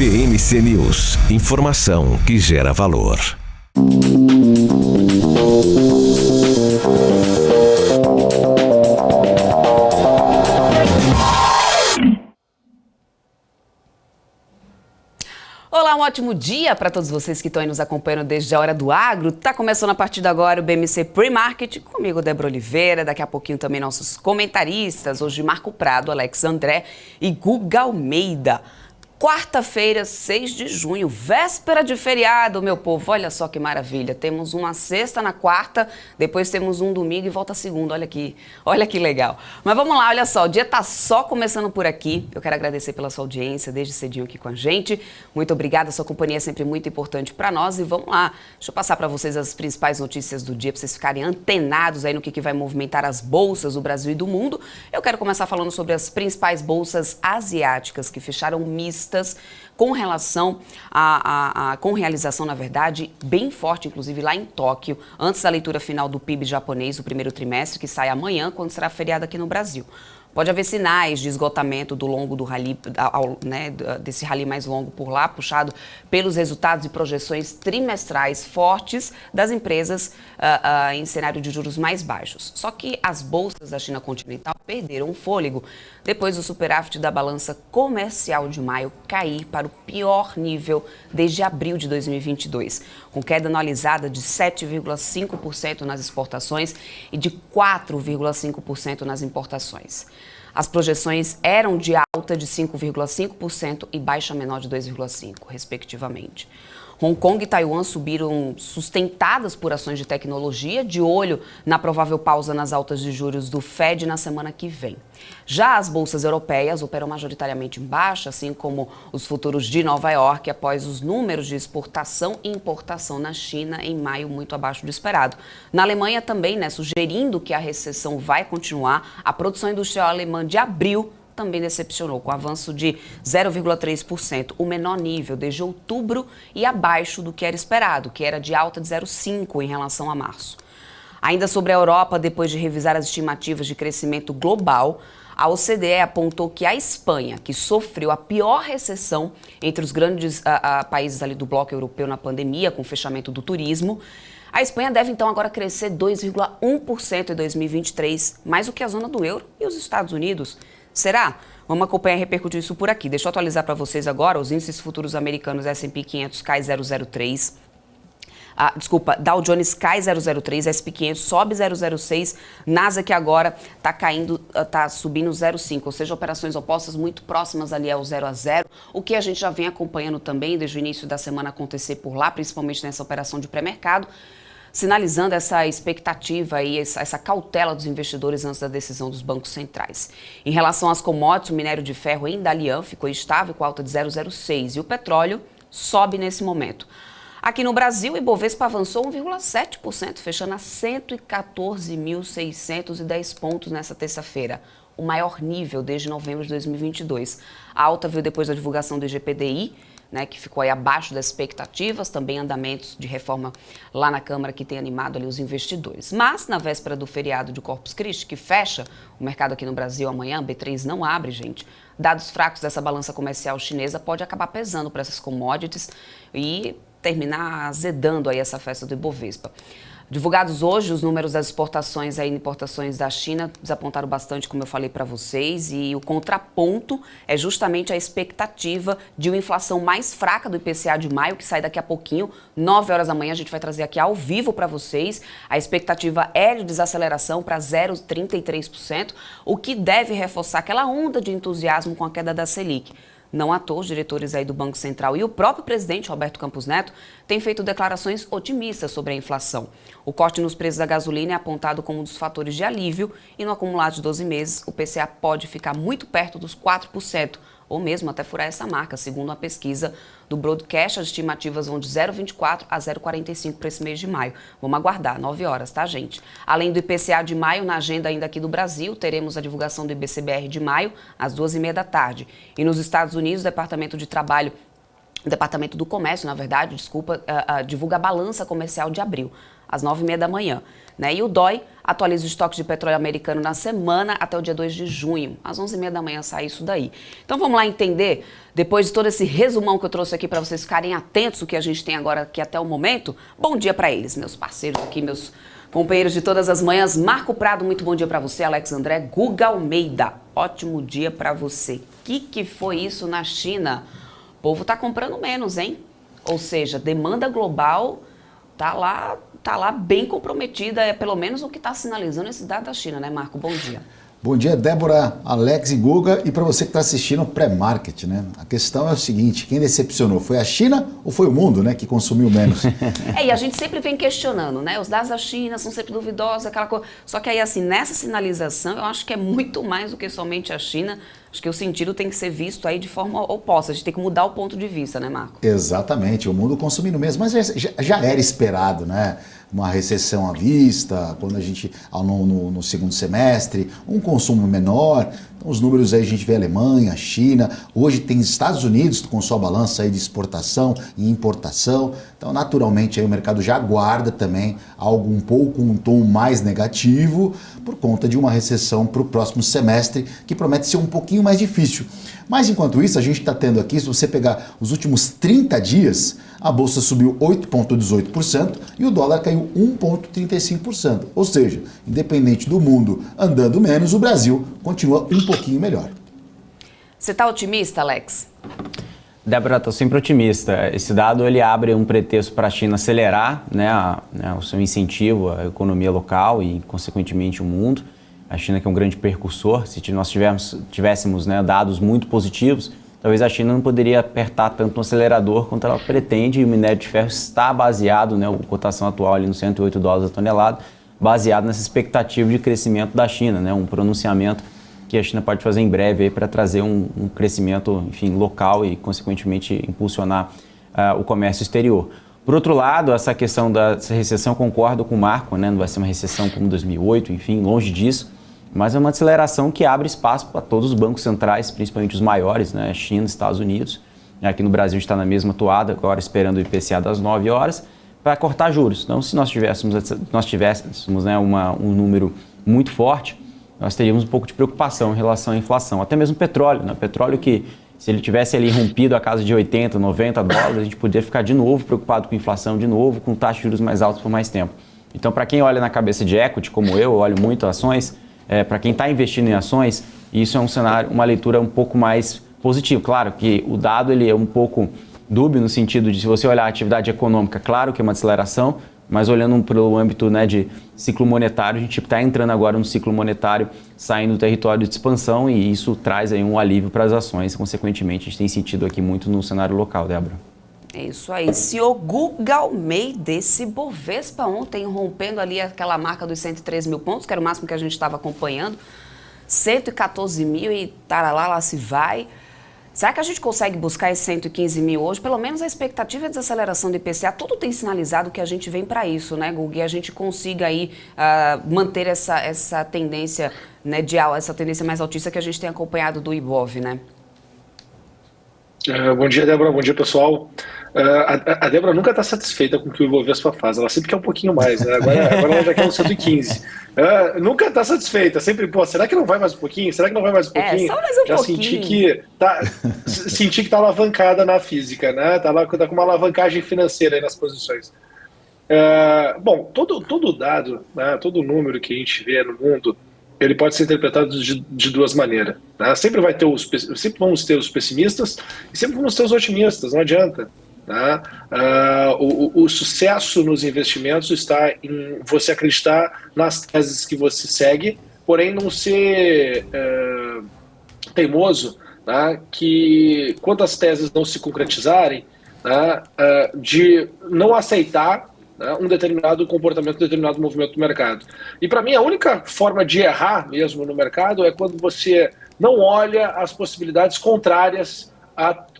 BMC News, informação que gera valor. Olá, um ótimo dia para todos vocês que estão aí nos acompanhando desde a Hora do Agro. Tá começando a partir de agora o BMC Pre-Market, comigo, Débora Oliveira, daqui a pouquinho também nossos comentaristas, hoje Marco Prado, Alex André e Guga Almeida. Quarta-feira, 6 de junho, véspera de feriado, meu povo. Olha só que maravilha. Temos uma sexta na quarta, depois temos um domingo e volta a segunda. Olha que legal. Mas vamos lá, olha só, o dia tá só começando por aqui. Eu quero agradecer pela sua audiência, desde cedinho aqui com a gente. Muito obrigada, a sua companhia é sempre muito importante para nós. E vamos lá, deixa eu passar para vocês as principais notícias do dia, para vocês ficarem antenados aí no que vai movimentar as bolsas do Brasil e do mundo. Eu quero começar falando sobre as principais bolsas asiáticas que fecharam mistas com relação com realização, na verdade, bem forte, inclusive lá em Tóquio, antes da leitura final do PIB japonês, o primeiro trimestre, que sai amanhã, quando será feriado aqui no Brasil. Pode haver sinais de esgotamento do longo do rally, desse rally mais longo por lá, puxado pelos resultados e projeções trimestrais fortes das empresas em cenário de juros mais baixos. Só que as bolsas da China continental perderam o fôlego depois do superávit da balança comercial de maio cair para o pior nível desde abril de 2022, com queda anualizada de 7,5% nas exportações e de 4,5% nas importações. As projeções eram de alta de 5,5% e baixa menor de 2,5%, respectivamente. Hong Kong e Taiwan subiram sustentadas por ações de tecnologia, de olho na provável pausa nas altas de juros do Fed na semana que vem. Já as bolsas europeias operam majoritariamente em baixa, assim como os futuros de Nova York, após os números de exportação e importação na China em maio muito abaixo do esperado. Na Alemanha também, sugerindo que a recessão vai continuar, a produção industrial alemã de abril também decepcionou, com avanço de 0,3%, o menor nível desde outubro e abaixo do que era esperado, que era de alta de 0,5% em relação a março. Ainda sobre a Europa, depois de revisar as estimativas de crescimento global, a OCDE apontou que a Espanha, que sofreu a pior recessão entre os grandes países ali do bloco europeu na pandemia, com o fechamento do turismo, a Espanha deve então agora crescer 2,1% em 2023, mais do que a zona do euro e os Estados Unidos. Será? Vamos acompanhar e repercutir isso por aqui. Deixa eu atualizar para vocês agora os índices futuros americanos S&P 500 cai 0,03. Dow Jones cai 0,03, S&P 500 sobe 0,06, Nasdaq agora está subindo 0,5, ou seja, operações opostas muito próximas ali ao 0 a 0, o que a gente já vem acompanhando também desde o início da semana acontecer por lá, principalmente nessa operação de pré-mercado, sinalizando essa expectativa e essa cautela dos investidores antes da decisão dos bancos centrais. Em relação às commodities, o minério de ferro em Dalian ficou estável com alta de 0,06 e o petróleo sobe nesse momento. Aqui no Brasil, o Ibovespa avançou 1,7%, fechando a 114.610 pontos nessa terça-feira, o maior nível desde novembro de 2022. A alta veio depois da divulgação do IGPDI, que ficou aí abaixo das expectativas, também andamentos de reforma lá na Câmara que tem animado ali os investidores. Mas, na véspera do feriado de Corpus Christi, que fecha o mercado aqui no Brasil amanhã, B3 não abre, gente. Dados fracos dessa balança comercial chinesa pode acabar pesando para essas commodities e terminar azedando aí essa festa do Ibovespa. Divulgados hoje, os números das exportações e importações da China desapontaram bastante, como eu falei para vocês, e o contraponto é justamente a expectativa de uma inflação mais fraca do IPCA de maio, que sai daqui a pouquinho, 9 horas da manhã, a gente vai trazer aqui ao vivo para vocês. A expectativa é de desaceleração para 0,33%, o que deve reforçar aquela onda de entusiasmo com a queda da Selic. Não à toa, os diretores aí do Banco Central e o próprio presidente, Roberto Campos Neto, têm feito declarações otimistas sobre a inflação. O corte nos preços da gasolina é apontado como um dos fatores de alívio e no acumulado de 12 meses, o PCA pode ficar muito perto dos 4%, ou mesmo até furar essa marca, segundo uma pesquisa do Broadcast. As estimativas vão de 0,24 a 0,45 para esse mês de maio. Vamos aguardar, 9 horas, tá, gente? Além do IPCA de maio, na agenda ainda aqui do Brasil, teremos a divulgação do IBCBR de maio, às 2h30 da tarde. E nos Estados Unidos, o Departamento do Comércio, divulga a balança comercial de abril. às 9h30 da manhã. Né? E o DOI atualiza o estoque de petróleo americano na semana até o dia 2 de junho. Às 11h30 da manhã sai isso daí. Então vamos lá entender, depois de todo esse resumão que eu trouxe aqui para vocês ficarem atentos o que a gente tem agora aqui até o momento. Bom dia para eles, meus parceiros aqui, meus companheiros de todas as manhãs. Marco Prado, muito bom dia para você. Alex André, Guga Almeida, ótimo dia para você. Que foi isso na China? O povo tá comprando menos, hein? Ou seja, demanda global tá lá bem comprometida, é pelo menos o que está sinalizando esse dado da China, né, Marco? Bom dia. Bom dia, Débora, Alex e Guga, e para você que está assistindo o pré-market, né? A questão é o seguinte, quem decepcionou, foi a China ou foi o mundo, né, que consumiu menos? E a gente sempre vem questionando, né? Os dados da China são sempre duvidosos, aquela coisa. Só que aí, assim, nessa sinalização, eu acho que é muito mais do que somente a China. Acho que o sentido tem que ser visto aí de forma oposta. A gente tem que mudar o ponto de vista, né, Marco? Exatamente, o mundo consumindo mesmo, mas já era esperado, né? Uma recessão à vista, quando a gente, no segundo semestre, um consumo menor. Então, os números aí a gente vê Alemanha, China, hoje tem Estados Unidos com sua balança aí de exportação e importação. Então, naturalmente, aí o mercado já aguarda também algo um tom mais negativo por conta de uma recessão para o próximo semestre, que promete ser um pouquinho mais difícil. Mas, enquanto isso, a gente está tendo aqui, se você pegar os últimos 30 dias, a bolsa subiu 8,18% e o dólar caiu 1,35%. Ou seja, independente do mundo andando menos, o Brasil continua um pouquinho melhor. Você está otimista, Alex? Débora, estou sempre otimista. Esse dado ele abre um pretexto para a China acelerar o seu incentivo à economia local e, consequentemente, o mundo. A China que é um grande percursor. Se nós tivéssemos dados muito positivos, talvez a China não poderia apertar tanto no acelerador quanto ela pretende, e o minério de ferro está baseado, a cotação atual ali no $108 a tonelada, baseado nessa expectativa de crescimento da China, um pronunciamento que a China pode fazer em breve para trazer um crescimento, local e, consequentemente, impulsionar o comércio exterior. Por outro lado, essa questão dessa recessão, concordo com o Marco, não vai ser uma recessão como 2008, longe disso, mas é uma aceleração que abre espaço para todos os bancos centrais, principalmente os maiores, China, Estados Unidos. Aqui no Brasil a gente está na mesma toada, agora esperando o IPCA das 9 horas, para cortar juros. Então, se nós tivéssemos um número muito forte, nós teríamos um pouco de preocupação em relação à inflação. Até mesmo petróleo, petróleo que, se ele tivesse ali rompido a casa de 80, 90 dólares, a gente poderia ficar de novo preocupado com inflação, de novo com taxa de juros mais altas por mais tempo. Então, para quem olha na cabeça de equity, como eu olho muito ações, para quem está investindo em ações, isso é um cenário, uma leitura um pouco mais positiva. Claro que o dado ele é um pouco dúbio no sentido de, se você olhar a atividade econômica, claro que é uma aceleração, mas olhando pelo âmbito de ciclo monetário, a gente está entrando agora no ciclo monetário, saindo do território de expansão, e isso traz aí um alívio para as ações. Consequentemente, a gente tem sentido aqui muito no cenário local, Débora. É isso aí. Senhor Guga Almeida, esse Bovespa ontem rompendo ali aquela marca dos 103 mil pontos, que era o máximo que a gente estava acompanhando, 114 mil e taralá, lá se vai. Será que a gente consegue buscar esses 115 mil hoje? Pelo menos a expectativa de desaceleração do IPCA, tudo tem sinalizado que a gente vem para isso, né, Guga? E a gente consiga aí manter essa tendência, essa tendência mais altista que a gente tem acompanhado do Ibov, né? Bom dia, Débora. Bom dia, pessoal. A Débora nunca está satisfeita com o que o Ibovespa faz. Ela sempre quer um pouquinho mais, né? Agora ela já quer um 115. Nunca está satisfeita. Sempre, será que não vai mais um pouquinho? Será que não vai mais um pouquinho? Só mais um já pouquinho. Senti que tá alavancada na física, né? Tá com uma alavancagem financeira aí nas posições. Bom, todo dado, né? Todo número que a gente vê no mundo, ele pode ser interpretado de duas maneiras. Né? Sempre vamos ter os pessimistas e sempre vamos ter os otimistas, não adianta. Né? O sucesso nos investimentos está em você acreditar nas teses que você segue, porém não ser teimoso, né? Que quando as teses não se concretizarem, né? De não aceitar um determinado comportamento, um determinado movimento do mercado. E para mim a única forma de errar mesmo no mercado é quando você não olha as possibilidades contrárias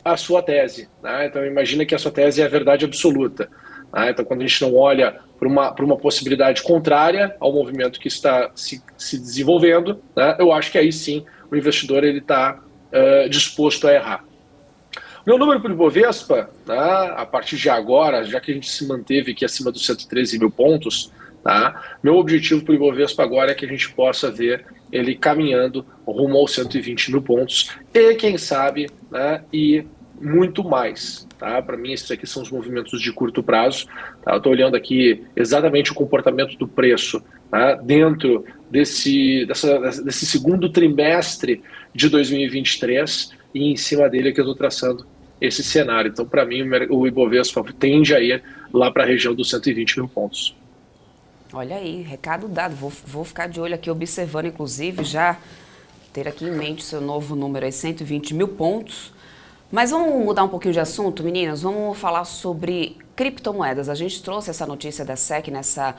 à sua tese. Né? Então imagina que a sua tese é a verdade absoluta. Né? Então quando a gente não olha para uma possibilidade contrária ao movimento que está se desenvolvendo, né? Eu acho que aí sim o investidor está disposto a errar. Meu número para o Ibovespa, tá, a partir de agora, já que a gente se manteve aqui acima dos 113 mil pontos, tá, meu objetivo para o Ibovespa agora é que a gente possa ver ele caminhando rumo aos 120 mil pontos e, quem sabe, né, e muito mais. Tá? Para mim, esses aqui são os movimentos de curto prazo. Tá? Eu estou olhando aqui exatamente o comportamento do preço, tá, dentro desse segundo trimestre de 2023 e em cima dele é que eu estou traçando esse cenário. Então, para mim, o Ibovespa tende a ir lá para a região dos 120 mil pontos. Olha aí, recado dado. Vou ficar de olho aqui, observando, inclusive, já ter aqui em mente o seu novo número aí, 120 mil pontos. Mas vamos mudar um pouquinho de assunto, meninas? Vamos falar sobre criptomoedas. A gente trouxe essa notícia da SEC nessa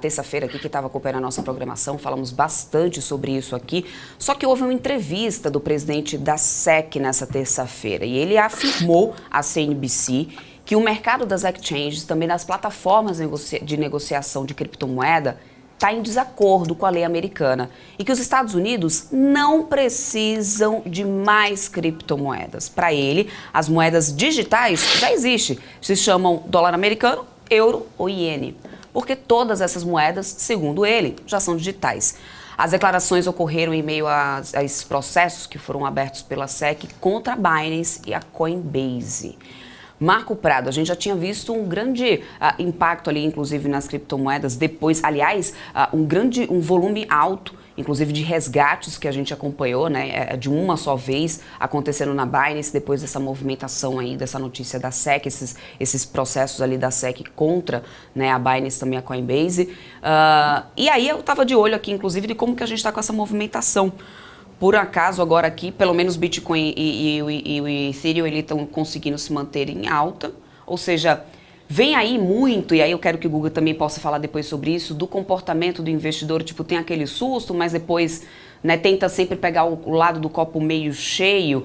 terça-feira aqui, que estava acompanhando a nossa programação. Falamos bastante sobre isso aqui. Só que houve uma entrevista do presidente da SEC nessa terça-feira. E ele afirmou à CNBC que o mercado das exchanges, também das plataformas de negociação de criptomoeda, está em desacordo com a lei americana e que os Estados Unidos não precisam de mais criptomoedas. Para ele, as moedas digitais já existem, se chamam dólar americano, euro ou iene, porque todas essas moedas, segundo ele, já são digitais. As declarações ocorreram em meio a esses processos que foram abertos pela SEC contra a Binance e a Coinbase. Marco Prado, a gente já tinha visto um grande impacto ali, inclusive nas criptomoedas, depois, aliás, um volume alto, inclusive de resgates que a gente acompanhou, né, de uma só vez acontecendo na Binance, depois dessa movimentação aí, dessa notícia da SEC, esses processos ali da SEC contra, né, a Binance, também a Coinbase. E aí eu estava de olho aqui, inclusive, de como que a gente está com essa movimentação. Por acaso, agora aqui, pelo menos o Bitcoin e o Ethereum estão conseguindo se manter em alta. Ou seja, vem aí muito, e aí eu quero que o Guga também possa falar depois sobre isso, do comportamento do investidor. Tipo, tem aquele susto, mas depois, né, tenta sempre pegar o lado do copo meio cheio.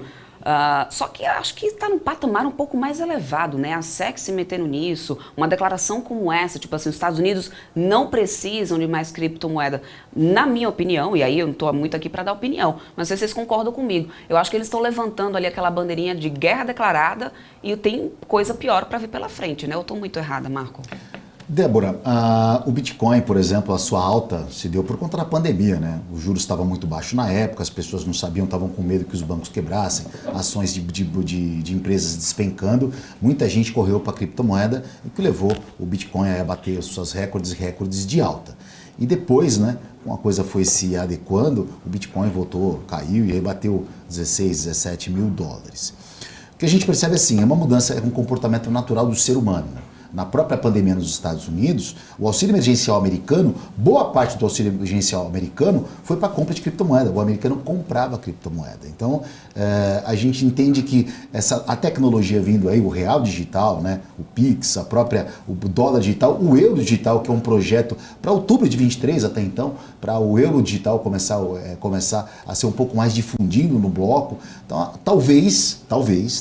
Só que acho que está num patamar um pouco mais elevado, né? A SEC se metendo nisso, uma declaração como essa, tipo assim, os Estados Unidos não precisam de mais criptomoeda. Na minha opinião, e aí eu não estou muito aqui para dar opinião, mas não sei se vocês concordam comigo, eu acho que eles estão levantando ali aquela bandeirinha de guerra declarada e tem coisa pior para vir pela frente, né? Eu estou muito errada, Marco? Débora, o Bitcoin, por exemplo, a sua alta se deu por conta da pandemia, né? O juros estava muito baixo na época, as pessoas não sabiam, estavam com medo que os bancos quebrassem, ações de empresas despencando, muita gente correu para a criptomoeda, o que levou o Bitcoin a bater os seus recordes de alta. E depois, né, uma coisa foi se adequando, o Bitcoin voltou, caiu e aí bateu 16, 17 mil dólares. O que a gente percebe assim, é uma mudança, é um comportamento natural do ser humano, né? Na própria pandemia nos Estados Unidos, o auxílio emergencial americano, boa parte do auxílio emergencial americano foi para a compra de criptomoeda. O americano comprava criptomoeda. Então, a gente entende que a tecnologia vindo aí, o real digital, né, o Pix, o dólar digital, o euro digital, que é um projeto para outubro de 23 até então, para o euro digital começar a ser um pouco mais difundido no bloco. Então, talvez,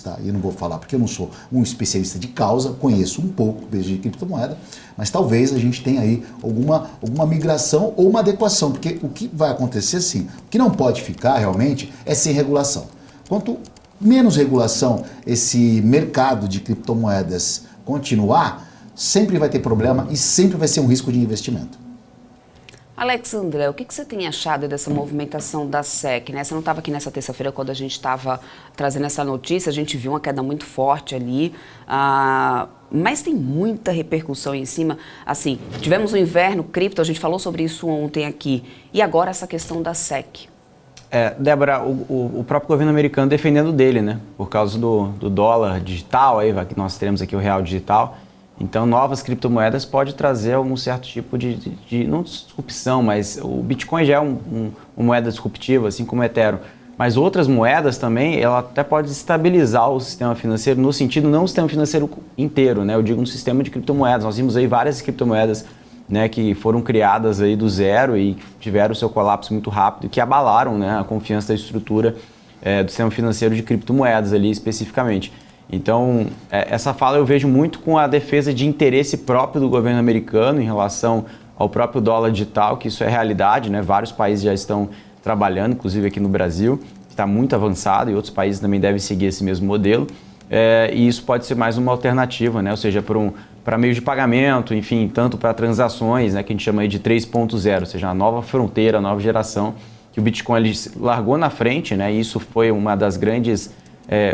tá? Eu não vou falar porque eu não sou um especialista de causa, conheço um pouco de criptomoeda, mas talvez a gente tenha aí alguma migração ou uma adequação, porque o que vai acontecer sim, o que não pode ficar realmente é sem regulação. Quanto menos regulação esse mercado de criptomoedas continuar, sempre vai ter problema e sempre vai ser um risco de investimento. Alexandra, o que você tem achado dessa movimentação da SEC, né? Você não estava aqui nessa terça-feira quando a gente estava trazendo essa notícia, a gente viu uma queda muito forte ali, mas tem muita repercussão em cima. Assim, tivemos o inverno cripto, a gente falou sobre isso ontem aqui, e agora essa questão da SEC. Débora, o próprio governo americano defendendo dele, né? Por causa do dólar digital, aí que nós teremos aqui o real digital. Então, novas criptomoedas pode trazer algum certo tipo de não disrupção, mas o Bitcoin já é uma moeda disruptiva, assim como o Ethereum. Mas outras moedas também, ela até pode estabilizar o sistema financeiro, no sentido, não o sistema financeiro inteiro, né? Eu digo no sistema de criptomoedas. Nós vimos aí várias criptomoedas, né, que foram criadas aí do zero e tiveram o seu colapso muito rápido, que abalaram, né, a confiança da estrutura do sistema financeiro de criptomoedas ali especificamente. Então, essa fala eu vejo muito com a defesa de interesse próprio do governo americano em relação ao próprio dólar digital, que isso é realidade, né? Vários países já estão trabalhando, inclusive aqui no Brasil, que está muito avançado, e outros países também devem seguir esse mesmo modelo. e isso pode ser mais uma alternativa, né? Ou seja, para meio de pagamento, enfim, tanto para transações, né, que a gente chama aí de 3.0, ou seja, a nova fronteira, a nova geração, que o Bitcoin ele largou na frente, né? E isso foi uma das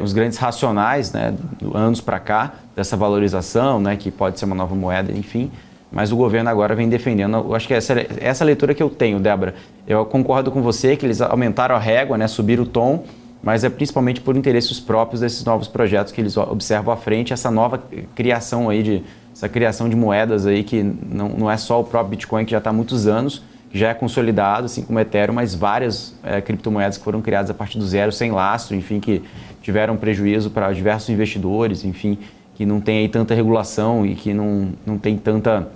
os grandes racionais, né, anos para cá, dessa valorização, né, que pode ser uma nova moeda, enfim. Mas o governo agora vem defendendo. Eu acho que essa leitura que eu tenho, Débora. Eu concordo com você que eles aumentaram a régua, né, subiram o tom, mas é principalmente por interesses próprios desses novos projetos que eles observam à frente, essa nova criação aí essa criação de moedas aí que não é só o próprio Bitcoin, que já está há muitos anos, já é consolidado, assim como o Ethereum, mas várias criptomoedas que foram criadas a partir do zero, sem lastro, enfim, que tiveram prejuízo para diversos investidores, enfim, que não tem aí tanta regulação e que não tem tanto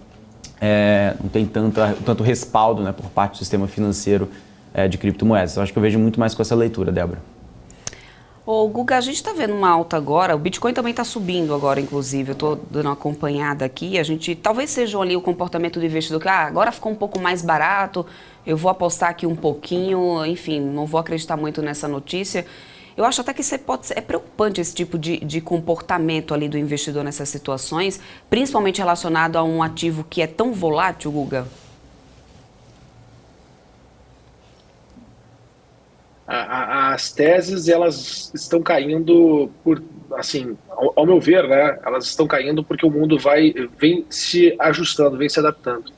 respaldo, né, por parte do sistema financeiro de criptomoedas. Eu acho que eu vejo muito mais com essa leitura, Débora. Ô, Guga, a gente está vendo uma alta agora, o Bitcoin também está subindo agora, inclusive, eu estou dando uma acompanhada aqui, a gente, talvez seja ali o comportamento do investidor, que agora ficou um pouco mais barato, eu vou apostar aqui um pouquinho, enfim, não vou acreditar muito nessa notícia. Eu acho até que é preocupante esse tipo de comportamento ali do investidor nessas situações, principalmente relacionado a um ativo que é tão volátil, Guga. As teses, elas estão caindo assim, ao meu ver, né? Elas estão caindo porque o mundo vem se ajustando, vem se adaptando.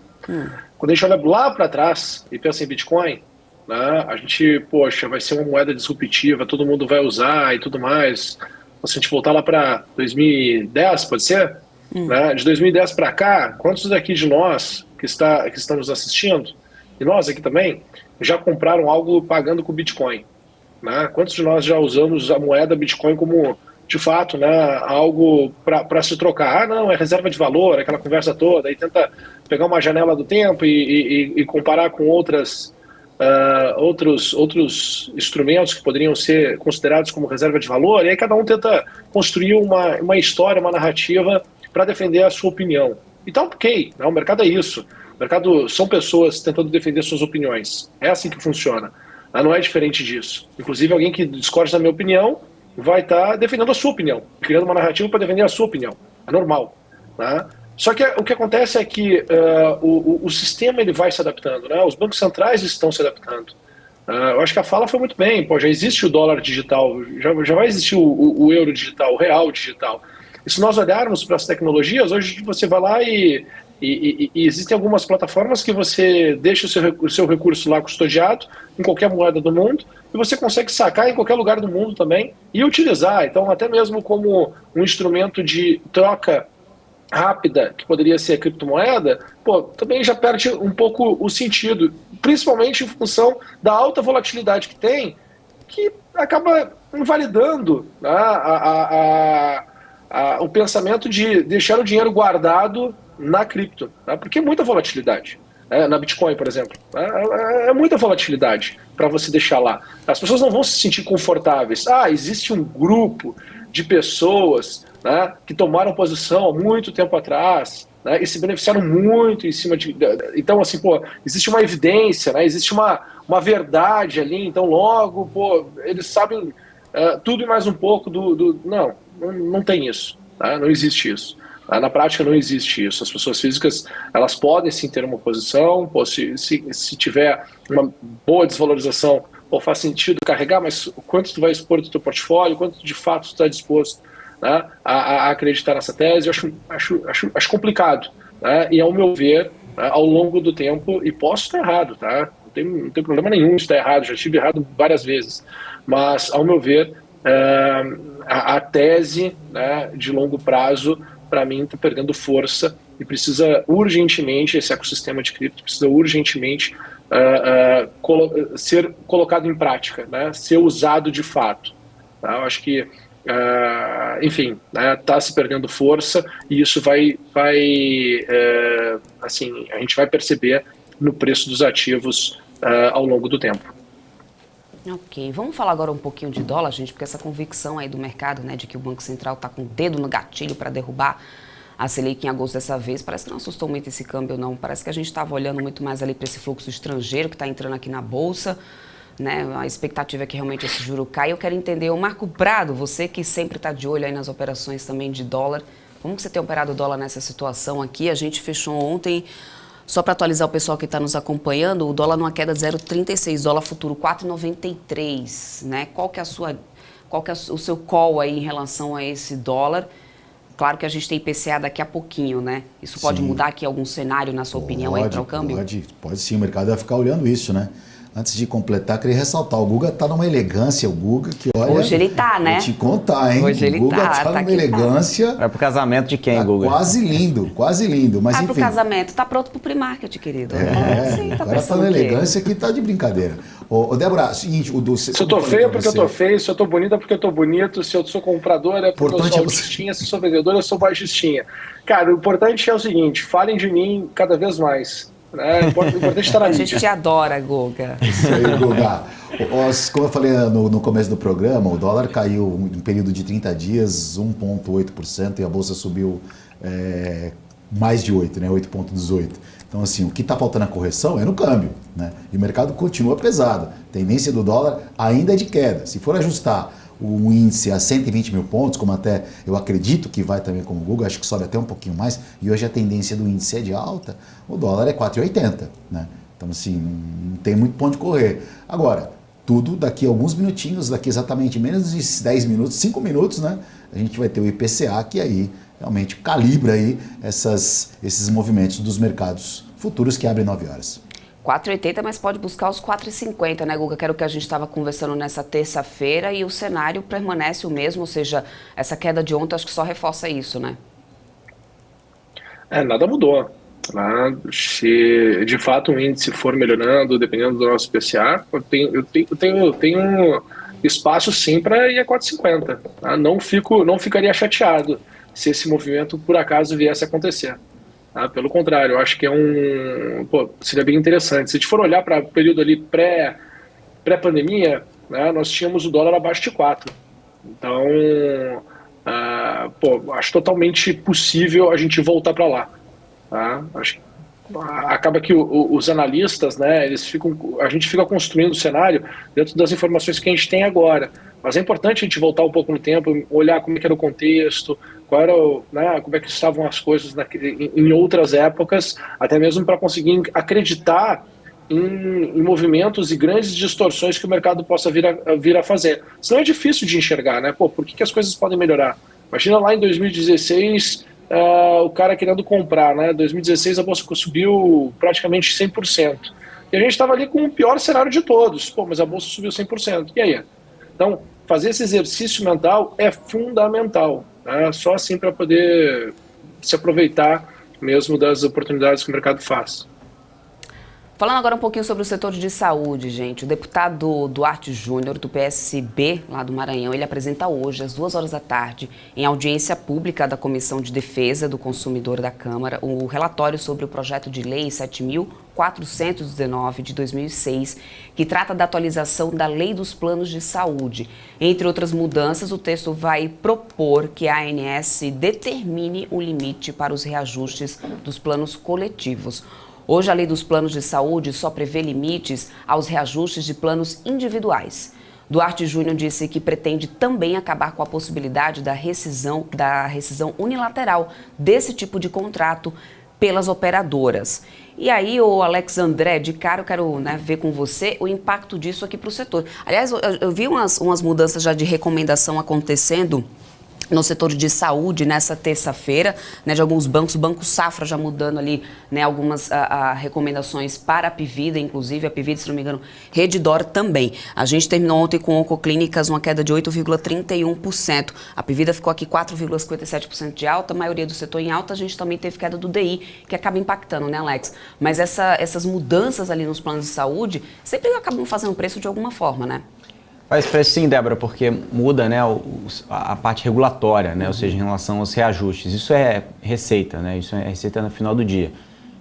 Quando a gente olha lá para trás e pensa em Bitcoin, né, a gente, poxa, vai ser uma moeda disruptiva, todo mundo vai usar e tudo mais. Se a gente voltar lá para 2010, pode ser? Né? De 2010 para cá, quantos daqui de nós que estamos assistindo, e nós aqui também, já compraram algo pagando com Bitcoin? Né? Quantos de nós já usamos a moeda Bitcoin como, de fato, né, algo para se trocar? Não, é reserva de valor, aquela conversa toda, e tenta pegar uma janela do tempo e comparar com outros instrumentos que poderiam ser considerados como reserva de valor, e aí cada um tenta construir uma história, uma narrativa para defender a sua opinião. Então, ok, né, o mercado é isso. O mercado são pessoas tentando defender suas opiniões. É assim que funciona. Não é diferente disso. Inclusive, alguém que discorde da minha opinião vai estar defendendo a sua opinião, criando uma narrativa para defender a sua opinião. É normal. Né? Só que o que acontece é que o sistema ele vai se adaptando. Né? Os bancos centrais estão se adaptando. Eu acho que a fala foi muito bem. Pô, já existe o dólar digital, já vai existir o euro digital, o real digital. E se nós olharmos para as tecnologias, hoje você vai lá e existem algumas plataformas que você deixa o seu recurso lá custodiado em qualquer moeda do mundo e você consegue sacar em qualquer lugar do mundo também e utilizar. Então, até mesmo como um instrumento de troca rápida, que poderia ser a criptomoeda, também já perde um pouco o sentido, principalmente em função da alta volatilidade que tem, que acaba invalidando, né, o pensamento de deixar o dinheiro guardado na cripto, né? Porque é muita volatilidade. Na Bitcoin, por exemplo. É muita volatilidade para você deixar lá. As pessoas não vão se sentir confortáveis. Existe um grupo de pessoas, né, que tomaram posição há muito tempo atrás, né, e se beneficiaram muito em cima de... Então, assim, existe uma evidência, né, existe uma verdade ali, então logo, eles sabem tudo e mais um pouco Não tem isso, tá? Não existe isso. Na prática não existe isso. As pessoas físicas, elas podem sim ter uma posição, se tiver uma boa desvalorização, faz sentido carregar, mas quanto tu vai expor do teu portfólio, quanto de fato tu está disposto, né, a acreditar nessa tese, eu acho complicado. Né? E ao meu ver, né, ao longo do tempo, e posso estar errado, tá? Não tem problema nenhum de estar errado, já estive errado várias vezes, mas ao meu ver, a tese, né, de longo prazo, para mim, está perdendo força e precisa urgentemente, esse ecossistema de cripto precisa urgentemente ser colocado em prática, né? Ser usado de fato. Tá? Eu acho que, enfim, está se perdendo força e isso assim, a gente vai perceber no preço dos ativos ao longo do tempo. Ok, vamos falar agora um pouquinho de dólar, gente, porque essa convicção aí do mercado, né, de que o Banco Central está com o dedo no gatilho para derrubar a Selic em agosto dessa vez, parece que não assustou muito esse câmbio, não. Parece que a gente estava olhando muito mais ali para esse fluxo estrangeiro que está entrando aqui na Bolsa. né? A expectativa é que realmente esse juro caia. Eu quero entender, o Marco Prado, você que sempre está de olho aí nas operações também de dólar, como que você tem operado o dólar nessa situação aqui? A gente fechou ontem, só para atualizar o pessoal que está nos acompanhando, o dólar numa queda de 0,36, dólar futuro 4,93, né? Qual que é o seu call aí em relação a esse dólar? Claro que a gente tem IPCA daqui a pouquinho, né? Isso pode mudar aqui algum cenário, na sua opinião, aí para o câmbio? Pode sim, o mercado vai ficar olhando isso, né? Antes de completar, queria ressaltar, o Guga tá numa elegância, o Guga que olha... Hoje ele tá, né? Vou te contar, hein? Hoje ele o Guga tá numa elegância... Vai pro casamento de quem, tá Guga? Quase lindo, mas vai enfim... pro casamento, tá pronto pro pre-market, querido. Sim, agora tá na elegância que tá de brincadeira. Ô, Débora, seguinte... Se eu tô feio é porque eu tô feio, se eu tô bonita é porque eu tô bonito, se eu sou comprador é porque eu sou altistinha, se eu sou vendedor eu sou baixistinha. Cara, o importante é o seguinte, falem de mim cada vez mais. O importante está na mídia. A gente te adora, Guga. Isso aí, Guga. Como eu falei no começo do programa, o dólar caiu em período de 30 dias 1,8% e a Bolsa subiu mais de 8%, né, 8,18%. Então, assim, o que está faltando a correção é no câmbio, né? E o mercado continua pesado. A tendência do dólar ainda é de queda. Se for ajustar o índice a 120 mil pontos, como até eu acredito que vai também como o Google, acho que sobe até um pouquinho mais, e hoje a tendência do índice é de alta, o dólar é 4,80, né? Então, assim, não tem muito ponto de correr. Agora, tudo daqui a alguns minutinhos, daqui exatamente menos de 10 minutos, 5 minutos, né? A gente vai ter o IPCA, que aí realmente calibra aí esses movimentos dos mercados futuros que abrem 9 horas. 4,80, mas pode buscar os 4,50, né, Guga? Que era o que a gente estava conversando nessa terça-feira e o cenário permanece o mesmo, ou seja, essa queda de ontem acho que só reforça isso, né? Nada mudou. Se de fato o índice for melhorando, dependendo do nosso IPCA, eu tenho espaço sim para ir a 4,50. Tá? Não ficaria chateado se esse movimento por acaso viesse a acontecer. Pelo contrário, eu acho que seria bem interessante. Se a gente for olhar para o período ali pré-pandemia, né, nós tínhamos o dólar abaixo de 4. Então, acho totalmente possível a gente voltar para lá. Tá? Acho que acaba que os analistas, né, a gente fica construindo o cenário dentro das informações que a gente tem agora. Mas é importante a gente voltar um pouco no tempo, olhar como é que era o contexto, como é que estavam as coisas em outras épocas, até mesmo para conseguir acreditar em movimentos e grandes distorções que o mercado possa vir a fazer. Senão é difícil de enxergar, né? Por que as coisas podem melhorar? Imagina lá em 2016, o cara querendo comprar, né? Em 2016 a bolsa subiu praticamente 100%. E a gente estava ali com o pior cenário de todos. Mas a bolsa subiu 100%. E aí? Então, fazer esse exercício mental é fundamental. Só assim para poder se aproveitar mesmo das oportunidades que o mercado faz. Falando agora um pouquinho sobre o setor de saúde, gente, o deputado Duarte Júnior, do PSB, lá do Maranhão, ele apresenta hoje, às 2 da tarde, em audiência pública da Comissão de Defesa do Consumidor da Câmara, o relatório sobre o projeto de lei 7.419 de 2006, que trata da atualização da Lei dos Planos de Saúde. Entre outras mudanças, o texto vai propor que a ANS determine o limite para os reajustes dos planos coletivos. Hoje, a Lei dos Planos de Saúde só prevê limites aos reajustes de planos individuais. Duarte Júnior disse que pretende também acabar com a possibilidade da rescisão unilateral desse tipo de contrato pelas operadoras. E aí, o Alex André, de cara, eu quero ver com você o impacto disso aqui para o setor. Aliás, eu vi umas mudanças já de recomendação acontecendo no setor de saúde nessa terça-feira, de alguns bancos, o Banco Safra já mudando ali, algumas recomendações para a Apivida, inclusive a Apivida, se não me engano, Redditor também. A gente terminou ontem com Oncoclínicas uma queda de 8,31%. A Apivida ficou aqui 4,57% de alta, a maioria do setor em alta. A gente também teve queda do DI, que acaba impactando, né, Alex? Mas essas mudanças ali nos planos de saúde sempre acabam fazendo preço de alguma forma, né? Faz preço sim, Débora, porque muda, né, a parte regulatória, né, ou seja, em relação aos reajustes. Isso é receita, né, isso é receita no final do dia.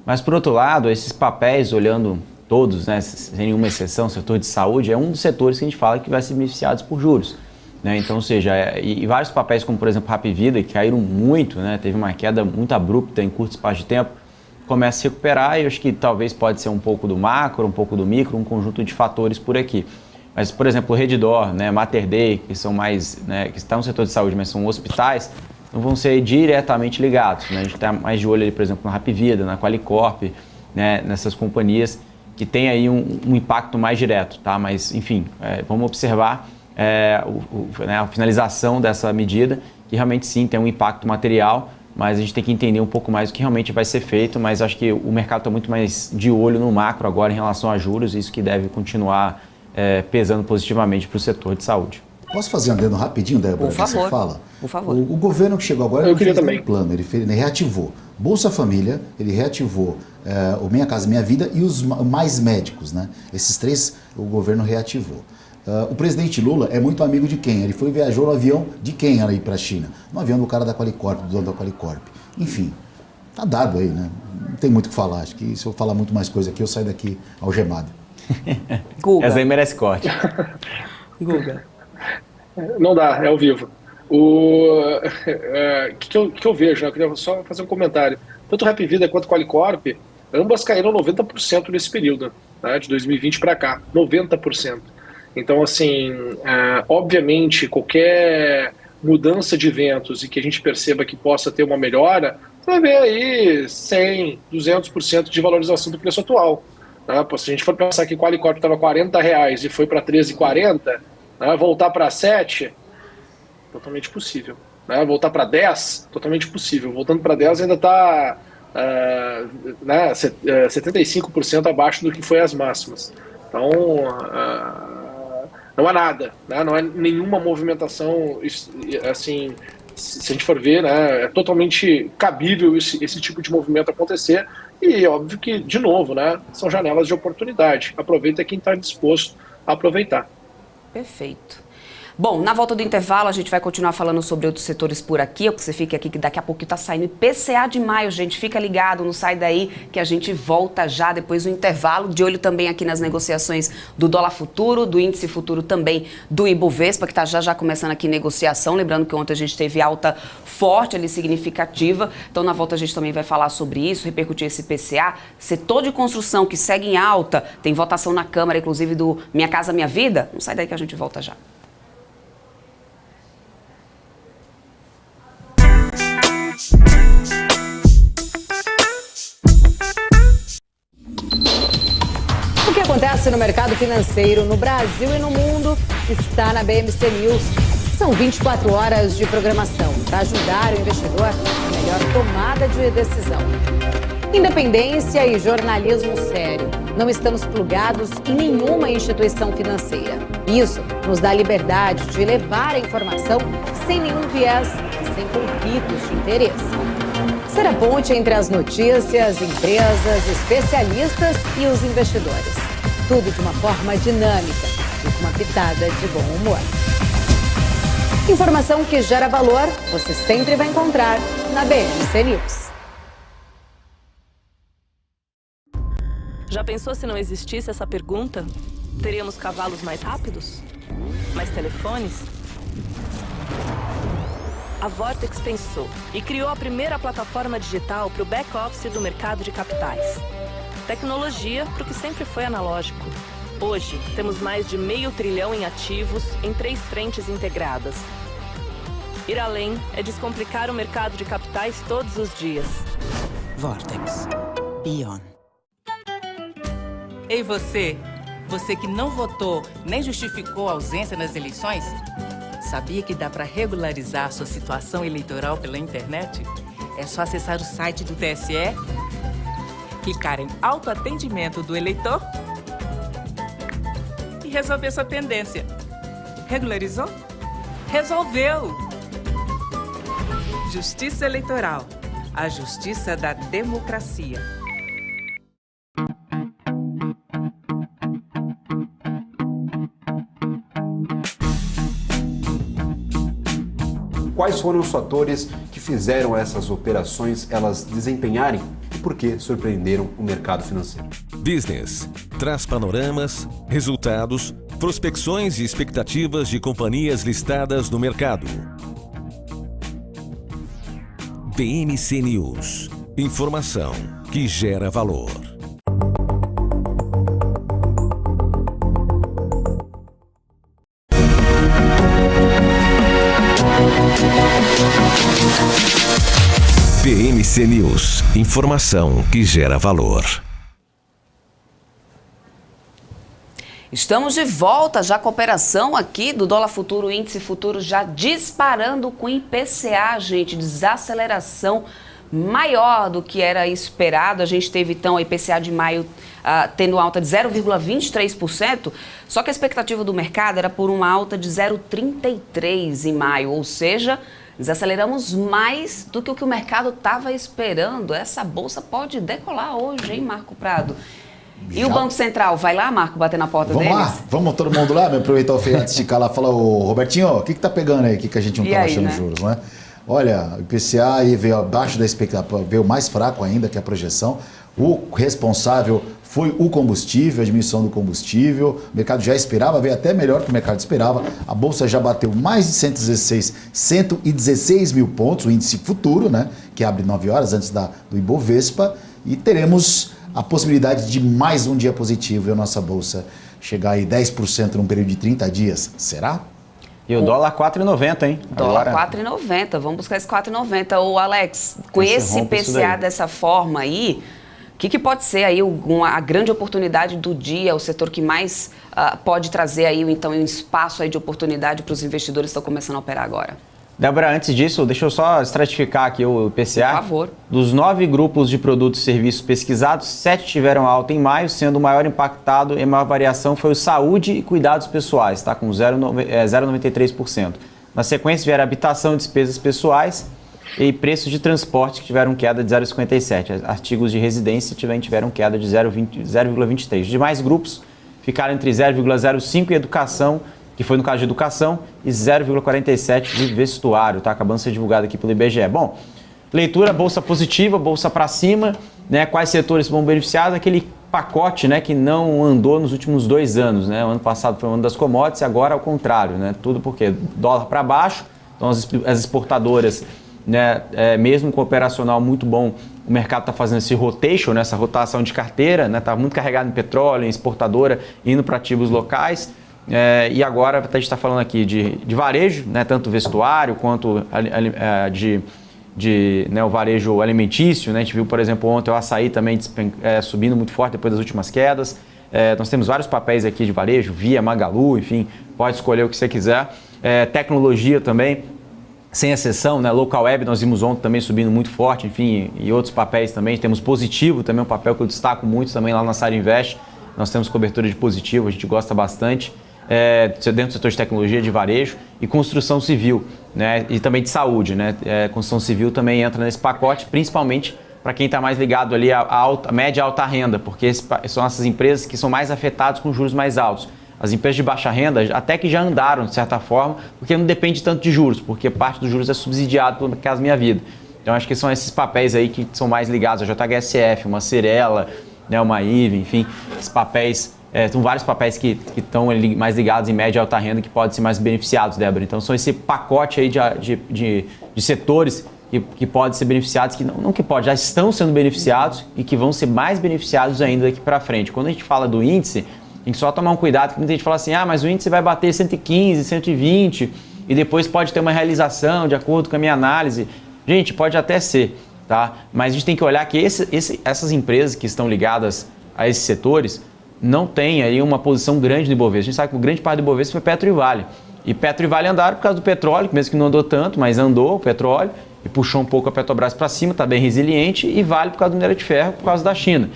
Mas, por outro lado, esses papéis, olhando todos, né, sem nenhuma exceção, o setor de saúde é um dos setores que a gente fala que vai ser beneficiados por juros. Né? Então, ou seja, e vários papéis, como por exemplo Hapvida, que caíram muito, né, teve uma queda muito abrupta em curto espaço de tempo, começa a se recuperar e eu acho que talvez pode ser um pouco do macro, um pouco do micro, um conjunto de fatores por aqui. Mas, por exemplo, o Redditor, né, Mater Dei, que são mais, né, que estão no setor de saúde, mas são hospitais, não vão ser diretamente ligados, né? A gente está mais de olho ali, por exemplo, na Rapvida, na Qualicorp, né, nessas companhias que têm aí um impacto mais direto, tá? Mas, enfim, vamos observar né, a finalização dessa medida, que realmente sim tem um impacto material, mas a gente tem que entender um pouco mais o que realmente vai ser feito, mas acho que o mercado está muito mais de olho no macro agora em relação a juros, isso que deve continuar pesando positivamente para o setor de saúde. Posso fazer um adendo rapidinho, Débora? Por favor. Você fala? Por favor. O governo que chegou agora, Eu queria fez também um plano, ele reativou Bolsa Família, ele reativou o Minha Casa Minha Vida e os Mais Médicos, né? Esses três o governo reativou. O presidente Lula é muito amigo de quem? Ele viajou no avião de quem aí para a China? No avião do cara da Qualicorp, do dono da Qualicorp. Enfim, tá dado aí, né? Não tem muito o que falar. Acho que se eu falar muito mais coisa aqui, eu saio daqui algemado. Guga. Essa aí merece corte. Guga. Não dá, é ao vivo. O que eu vejo, né? Eu queria só fazer um comentário. Tanto Rapvida quanto Qualicorp, ambas caíram 90% nesse período, né, de 2020 para cá. 90%. Então, assim, obviamente, qualquer mudança de ventos e que a gente perceba que possa ter uma melhora, você vai ver aí 100%, 200% de valorização do preço atual. Né? Se a gente for pensar que Qualicorp estava R$40 e foi para R$13,40, né? Voltar para 7, totalmente possível. Né? Voltar para 10, totalmente possível. Voltando para 10 ainda está 75% abaixo do que foi as máximas. Então, não há nada, né? Não há nenhuma movimentação, assim, se a gente for ver, né, é totalmente cabível esse tipo de movimento acontecer e óbvio que, de novo, né, são janelas de oportunidade. Aproveita quem está disposto a aproveitar. Perfeito. Bom, na volta do intervalo a gente vai continuar falando sobre outros setores por aqui. Você fica aqui que daqui a pouco está saindo IPCA de maio, gente. Fica ligado, não sai daí que a gente volta já depois do intervalo. De olho também aqui nas negociações do dólar futuro, do índice futuro também do Ibovespa, que está já começando aqui negociação. Lembrando que ontem a gente teve alta forte ali, significativa. Então na volta a gente também vai falar sobre isso, repercutir esse IPCA. Setor de construção que segue em alta, tem votação na Câmara, inclusive do Minha Casa Minha Vida. Não sai daí que a gente volta já. O que acontece no mercado financeiro no Brasil e no mundo está na BMC News. São 24 horas de programação para ajudar o investidor na melhor tomada de decisão. Independência e jornalismo sério. Não estamos plugados em nenhuma instituição financeira. Isso nos dá liberdade de levar a informação sem nenhum viés, sem conflitos de interesse. Ser a ponte entre as notícias, empresas, especialistas e os investidores. Tudo de uma forma dinâmica e com uma pitada de bom humor. Informação que gera valor, você sempre vai encontrar na BMC News. Já pensou se não existisse essa pergunta? Teríamos cavalos mais rápidos? Mais telefones? A Vortex pensou e criou a primeira plataforma digital para o back-office do mercado de capitais. Tecnologia para o que sempre foi analógico. Hoje, temos mais de R$500 bilhão em ativos em 3 frentes integradas. Ir além é descomplicar o mercado de capitais todos os dias. Vortex. Beyond. Ei você! Você que não votou nem justificou a ausência nas eleições? Sabia que dá para regularizar sua situação eleitoral pela internet? É só acessar o site do TSE, clicar em autoatendimento do eleitor e resolver sua pendência. Regularizou? Resolveu! Justiça Eleitoral. A justiça da democracia. Quais foram os fatores que fizeram essas operações elas desempenharem e por que surpreenderam o mercado financeiro? Business traz panoramas, resultados, prospecções e expectativas de companhias listadas no mercado. BMC News. Informação que gera valor. BMC News, informação que gera valor. Estamos de volta já com a operação aqui do dólar futuro, o índice futuro já disparando com IPCA, gente, desaceleração maior do que era esperado. A gente teve então a IPCA de maio tendo alta de 0,23%, só que a expectativa do mercado era por uma alta de 0,33% em maio, ou seja, desaceleramos mais do que o que o mercado estava esperando. Essa bolsa pode decolar hoje, hein, Marco Prado? E o Banco Central? Vai lá, Marco, bater na porta deles? Vamos lá, vamos todo mundo lá, me aproveitar o feriado de esticar lá, falar, ô Robertinho, o que tá pegando aí, que a gente não tá baixando juros, né? Olha, o IPCA aí veio abaixo da expectativa, veio mais fraco ainda que a projeção. O responsável foi o combustível, a diminuição do combustível. O mercado já esperava, veio até melhor que o mercado esperava. A bolsa já bateu mais de 116 mil pontos, o índice futuro, né? Que abre 9 horas antes do Ibovespa. E teremos a possibilidade de mais um dia positivo e a nossa bolsa chegar aí 10% num período de 30 dias. Será? E o dólar 4,90, hein? Dólar 4,90. Vamos buscar esse 4,90. Ô, Alex, com esse IPCA dessa forma aí, o que pode ser aí a grande oportunidade do dia, o setor que mais pode trazer aí, então, um espaço aí de oportunidade para os investidores que estão começando a operar agora? Débora, antes disso, deixa eu só estratificar aqui o IPCA. Por favor. Dos 9 grupos de produtos e serviços pesquisados, 7 tiveram alta em maio, sendo o maior impactado em maior variação foi o saúde e cuidados pessoais, tá, com 0,93%. Na sequência vieram habitação e despesas pessoais e preços de transporte, que tiveram queda de 0,57%. Artigos de residência tiveram queda de 0,23%. Os demais grupos ficaram entre 0,05% e educação, que foi no caso de educação, e 0,47% de vestuário, tá acabando de ser divulgado aqui pelo IBGE. Bom, leitura, bolsa positiva, bolsa para cima, né? Quais setores vão beneficiar daquele pacote, né, que não andou nos últimos 2 anos, né? O ano passado foi o ano das commodities, agora ao contrário, né? Tudo porque dólar para baixo, então as exportadoras, né, mesmo com o operacional muito bom, o mercado está fazendo esse rotation, né, essa rotação de carteira, né? Tá muito carregado em petróleo, em exportadora, indo para ativos locais. E agora a gente está falando aqui de varejo, né, tanto vestuário quanto né, o varejo alimentício, né, a gente viu, por exemplo, ontem o açaí também subindo muito forte depois das últimas quedas. Nós temos vários papéis aqui de varejo, Via, Magalu, enfim, pode escolher o que você quiser. Tecnologia também, sem exceção, né, Local Web nós vimos ontem também subindo muito forte, enfim, e outros papéis também. Temos Positivo também, um papel que eu destaco muito também lá na Sara Invest. Nós temos cobertura de Positivo, a gente gosta bastante. Dentro do setor de tecnologia, de varejo e construção civil, né, e também de saúde, né, construção civil também entra nesse pacote, principalmente para quem está mais ligado ali à média e alta renda, porque são essas empresas que são mais afetadas com juros mais altos. As empresas de baixa renda até que já andaram, de certa forma, porque não depende tanto de juros, porque parte dos juros é subsidiado pelo Casa Minha Vida. Então acho que são esses papéis aí que são mais ligados, a JHSF, uma Cirela, né, uma IVE, enfim, esses papéis. São vários papéis que estão mais ligados em média e alta renda que podem ser mais beneficiados, Débora. Então, são esse pacote aí de setores que podem ser beneficiados, já estão sendo beneficiados e que vão ser mais beneficiados ainda daqui para frente. Quando a gente fala do índice, tem que só tomar um cuidado, que muita gente fala assim, mas o índice vai bater 115, 120 e depois pode ter uma realização de acordo com a minha análise. Gente, pode até ser, tá? Mas a gente tem que olhar que essas empresas que estão ligadas a esses setores não tem aí uma posição grande no Ibovespa. A gente sabe que o grande parte do Ibovespa foi Petro e Vale. E Petro e Vale andaram por causa do petróleo, mesmo que não andou tanto, mas andou o petróleo e puxou um pouco a Petrobras para cima, está bem resiliente, e Vale por causa do minério de ferro, por causa da China.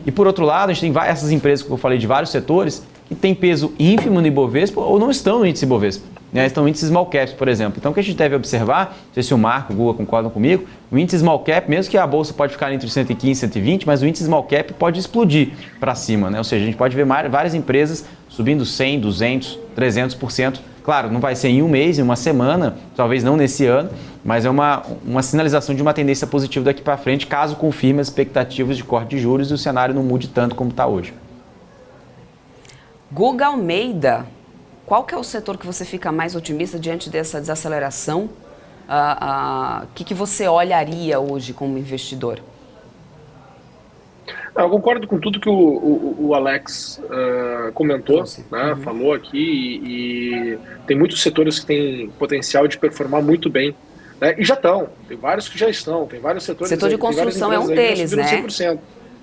E por outro lado, a gente tem essas empresas que eu falei de vários setores que têm peso ínfimo no Ibovespa ou não estão no índice Ibovespa. Né? Estão no índice Small Caps, por exemplo. Então o que a gente deve observar, não sei se o Marco, o Guga concordam comigo, o índice Small Cap, mesmo que a bolsa pode ficar entre 115 e 120, mas o índice Small Cap pode explodir para cima, né? Ou seja, a gente pode ver várias empresas subindo 100, 200, 300%. Claro, não vai ser em um mês, em uma semana, talvez não nesse ano, mas é uma sinalização de uma tendência positiva daqui para frente, caso confirme as expectativas de corte de juros e o cenário não mude tanto como está hoje. Guga Almeida, qual que é o setor que você fica mais otimista diante dessa desaceleração? Que você olharia hoje como investidor? Eu concordo com tudo que o Alex comentou, né? Falou aqui, e tem muitos setores que têm potencial de performar muito bem Né? E já estão, tem vários que já estão, tem vários setores. O setor de construção é um deles, né? 100%.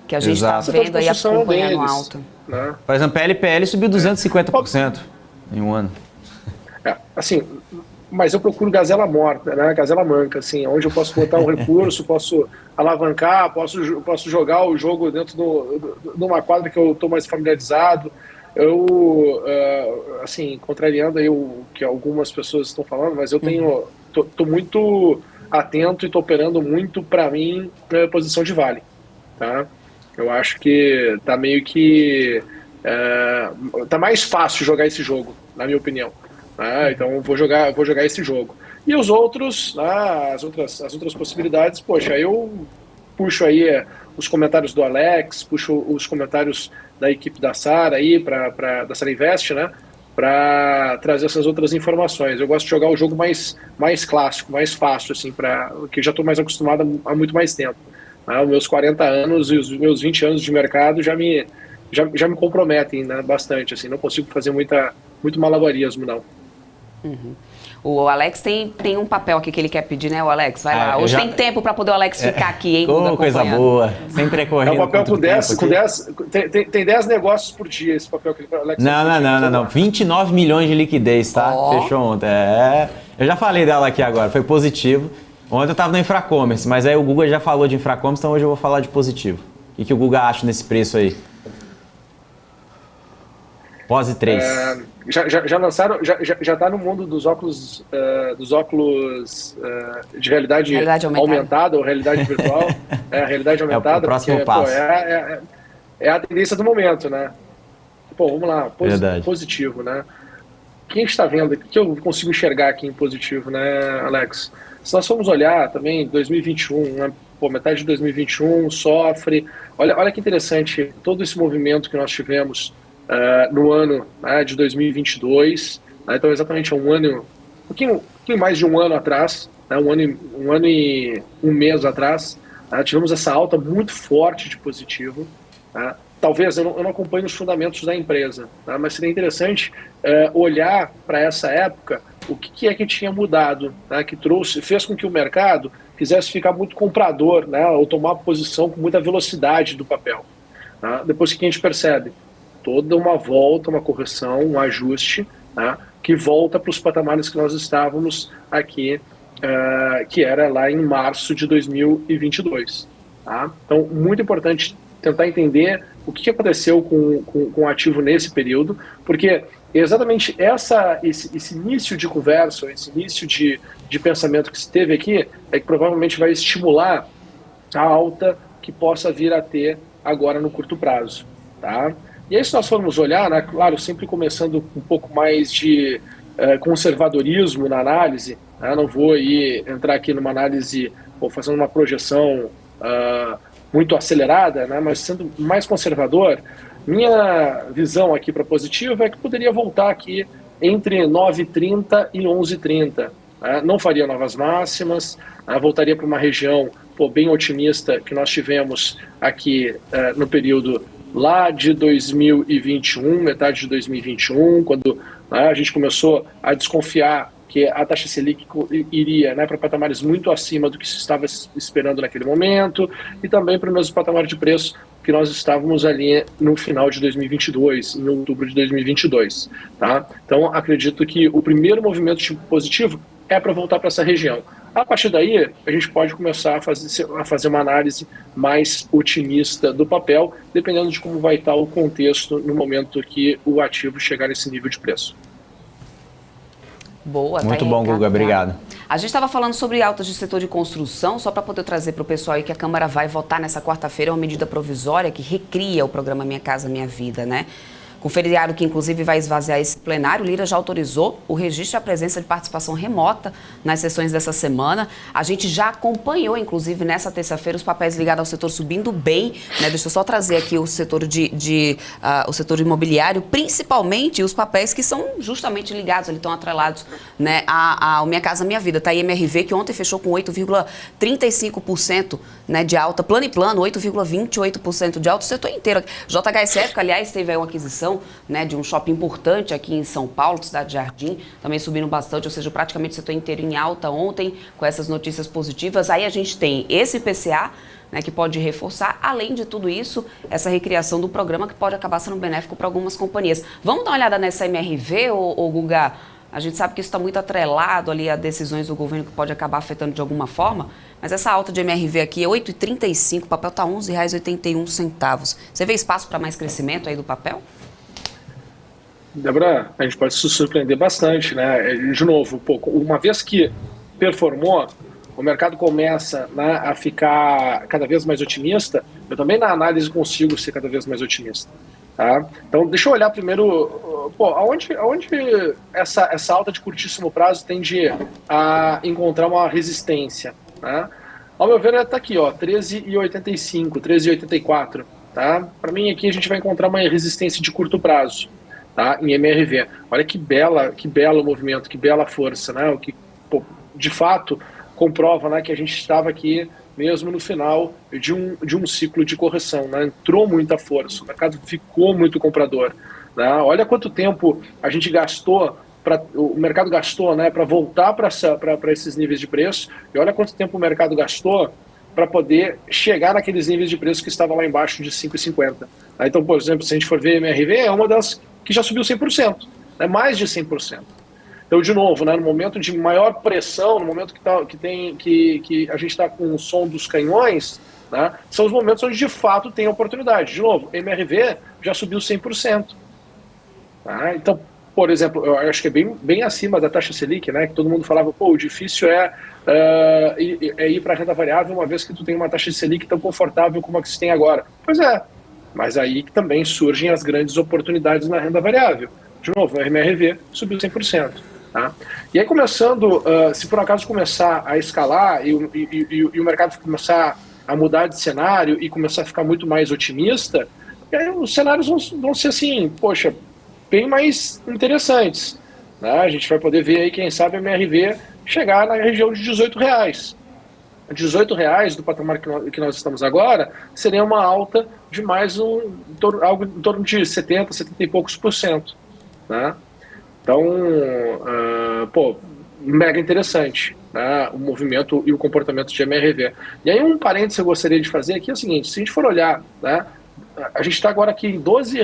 Que a gente está vendo aí acompanhando alta. Né? Por exemplo, a LPL subiu 250% em um ano. Assim, mas eu procuro gazela morta, né? Gazela manca, assim, onde eu posso botar um recurso, posso alavancar, posso jogar o jogo dentro de uma quadra que eu estou mais familiarizado. Eu, assim, contrariando aí o que algumas pessoas estão falando, mas eu tô muito atento e estou operando muito, para mim, na posição de vale, tá? Eu acho que tá meio que tá mais fácil jogar esse jogo, na minha opinião. Então eu vou jogar esse jogo. E os outros, as outras possibilidades, poxa, eu puxo aí os comentários do Alex, puxo os comentários da equipe da Sara aí, da Sara Invest, né? Para trazer essas outras informações. Eu gosto de jogar o jogo mais clássico, mais fácil, assim, que eu já estou mais acostumado há muito mais tempo. Os meus 40 anos e os meus 20 anos de mercado já me comprometem, né, bastante. Assim, não consigo fazer muito malabarismo, não. Uhum. O Alex tem um papel aqui que ele quer pedir, né, o Alex? Vai lá. Hoje tem tempo para poder o Alex ficar aqui, hein, Guga, coisa boa. Sempre correndo. É um papel com 10, tem 10 negócios por dia esse papel que o Alex... Não. 29 milhões de liquidez, tá? Fechou ontem. Eu já falei dela aqui agora, foi positivo. Ontem eu tava no Infracommerce, mas aí o Guga já falou de Infracommerce, então hoje eu vou falar de positivo. O que o Guga acha nesse preço aí? Pose 3. Já lançaram, já tá no mundo dos óculos de realidade aumentada ou realidade virtual. Realidade aumentada. É o próximo passo. É a tendência do momento, né? Vamos lá, positivo, né? Quem está vendo, o que eu consigo enxergar aqui em positivo, né, Alex? Se nós formos olhar também 2021, né? Metade de 2021 sofre. Olha que interessante, todo esse movimento que nós tivemos no ano, né, de 2022, né, então exatamente um pouquinho mais de um ano atrás, né, um ano e um mês atrás, tivemos essa alta muito forte de positivo. Né. Talvez eu não acompanhe os fundamentos da empresa, tá, mas seria interessante olhar para essa época o que é que tinha mudado, né, que fez com que o mercado quisesse ficar muito comprador, né, ou tomar posição com muita velocidade do papel. Tá. Depois que a gente percebe toda uma volta, uma correção, um ajuste, tá, que volta para os patamares que nós estávamos aqui, que era lá em março de 2022. Tá? Então, muito importante tentar entender o que aconteceu com o ativo nesse período, porque exatamente esse início de conversa, esse início de pensamento que se teve aqui, é que provavelmente vai estimular a alta que possa vir a ter agora no curto prazo. Tá? E aí, se nós formos olhar, né, claro, sempre começando um pouco mais de conservadorismo na análise, né, não vou entrar aqui numa análise ou fazendo uma projeção muito acelerada, né, mas sendo mais conservador, minha visão aqui para positivo é que poderia voltar aqui entre 9,30 e 11,30. Né, não faria novas máximas, voltaria para uma região bem otimista que nós tivemos aqui no período lá de 2021, metade de 2021, quando a gente começou a desconfiar que a taxa Selic iria, né, para patamares muito acima do que se estava esperando naquele momento, e também para o mesmo patamar de preço que nós estávamos ali no final de 2022, em outubro de 2022. Tá? Então, acredito que o primeiro movimento tipo positivo é para voltar para essa região. A partir daí, a gente pode começar a fazer uma análise mais otimista do papel, dependendo de como vai estar o contexto no momento que o ativo chegar nesse nível de preço. Boa, muito bom, Guga, obrigado. A gente estava falando sobre altas de setor de construção, só para poder trazer para o pessoal aí que a Câmara vai votar nessa quarta-feira uma medida provisória que recria o programa Minha Casa Minha Vida, né? Com o feriado que, inclusive, vai esvaziar esse plenário, o Lira já autorizou o registro e a presença de participação remota nas sessões dessa semana. A gente já acompanhou, inclusive, nessa terça-feira, os papéis ligados ao setor subindo bem, né? Deixa eu só trazer aqui o setor o setor imobiliário, principalmente os papéis que são justamente ligados, eles estão atrelados, né, ao Minha Casa Minha Vida. Tá aí MRV, que ontem fechou com 8,35%, né, de alta. Plano e Plano, 8,28% de alta. O setor inteiro. JHSF, que, aliás, teve aí uma aquisição ação, né, de um shopping importante aqui em São Paulo, Cidade Jardim, também subindo bastante, ou seja, praticamente o setor inteiro em alta ontem, com essas notícias positivas. Aí a gente tem esse IPCA, né, que pode reforçar, além de tudo isso, essa recriação do programa que pode acabar sendo benéfico para algumas companhias. Vamos dar uma olhada nessa MRV, ô Guga? A gente sabe que isso está muito atrelado ali a decisões do governo que pode acabar afetando de alguma forma, mas essa alta de MRV aqui é 8,35, o papel está R$ 11,81. Você vê espaço para mais crescimento aí do papel? Débora, a gente pode se surpreender bastante, né? De novo, uma vez que performou, o mercado começa, né, a ficar cada vez mais otimista, eu também na análise consigo ser cada vez mais otimista. Tá? Então, deixa eu olhar primeiro, aonde essa alta de curtíssimo prazo tende a encontrar uma resistência. Né? Ao meu ver, ela está aqui, 13,85, 13,84. Tá? Para mim, aqui a gente vai encontrar uma resistência de curto prazo, tá? Em MRV. Olha que belo movimento, que bela força, né? O que, de fato, comprova, né, que a gente estava aqui mesmo no final de um ciclo de correção, né? Entrou muita força, o mercado ficou muito comprador, né? Olha quanto tempo a gente gastou, o mercado gastou, né, para voltar para esses níveis de preço, e olha quanto tempo o mercado gastou para poder chegar naqueles níveis de preço que estavam lá embaixo de 5,50. Então, por exemplo, se a gente for ver MRV, é uma das que já subiu 100%, né? Mais de 100%. Então, de novo, né, no momento de maior pressão, no momento que a gente está com o som dos canhões, né, são os momentos onde de fato tem oportunidade. De novo, MRV já subiu 100%. Tá? Então, por exemplo, eu acho que é bem acima da taxa Selic, né, que todo mundo falava, o difícil é ir para a renda variável uma vez que tu tem uma taxa de Selic tão confortável como a que se tem agora. Pois é, mas aí que também surgem as grandes oportunidades na renda variável. De novo, o MRV subiu 100%. Tá? E aí começando, se por acaso começar a escalar e o mercado começar a mudar de cenário e começar a ficar muito mais otimista, aí os cenários vão ser assim, bem mais interessantes. Né? A gente vai poder ver aí, quem sabe, a MRV chegar na região de R$18. R$18 do patamar que nós estamos agora seria uma alta de mais algo em torno de 70 e poucos %. Né? Então, mega interessante, né, o movimento e o comportamento de MRV. E aí um parênteses que eu gostaria de fazer aqui é o seguinte, se a gente for olhar, né, a gente está agora aqui em 12,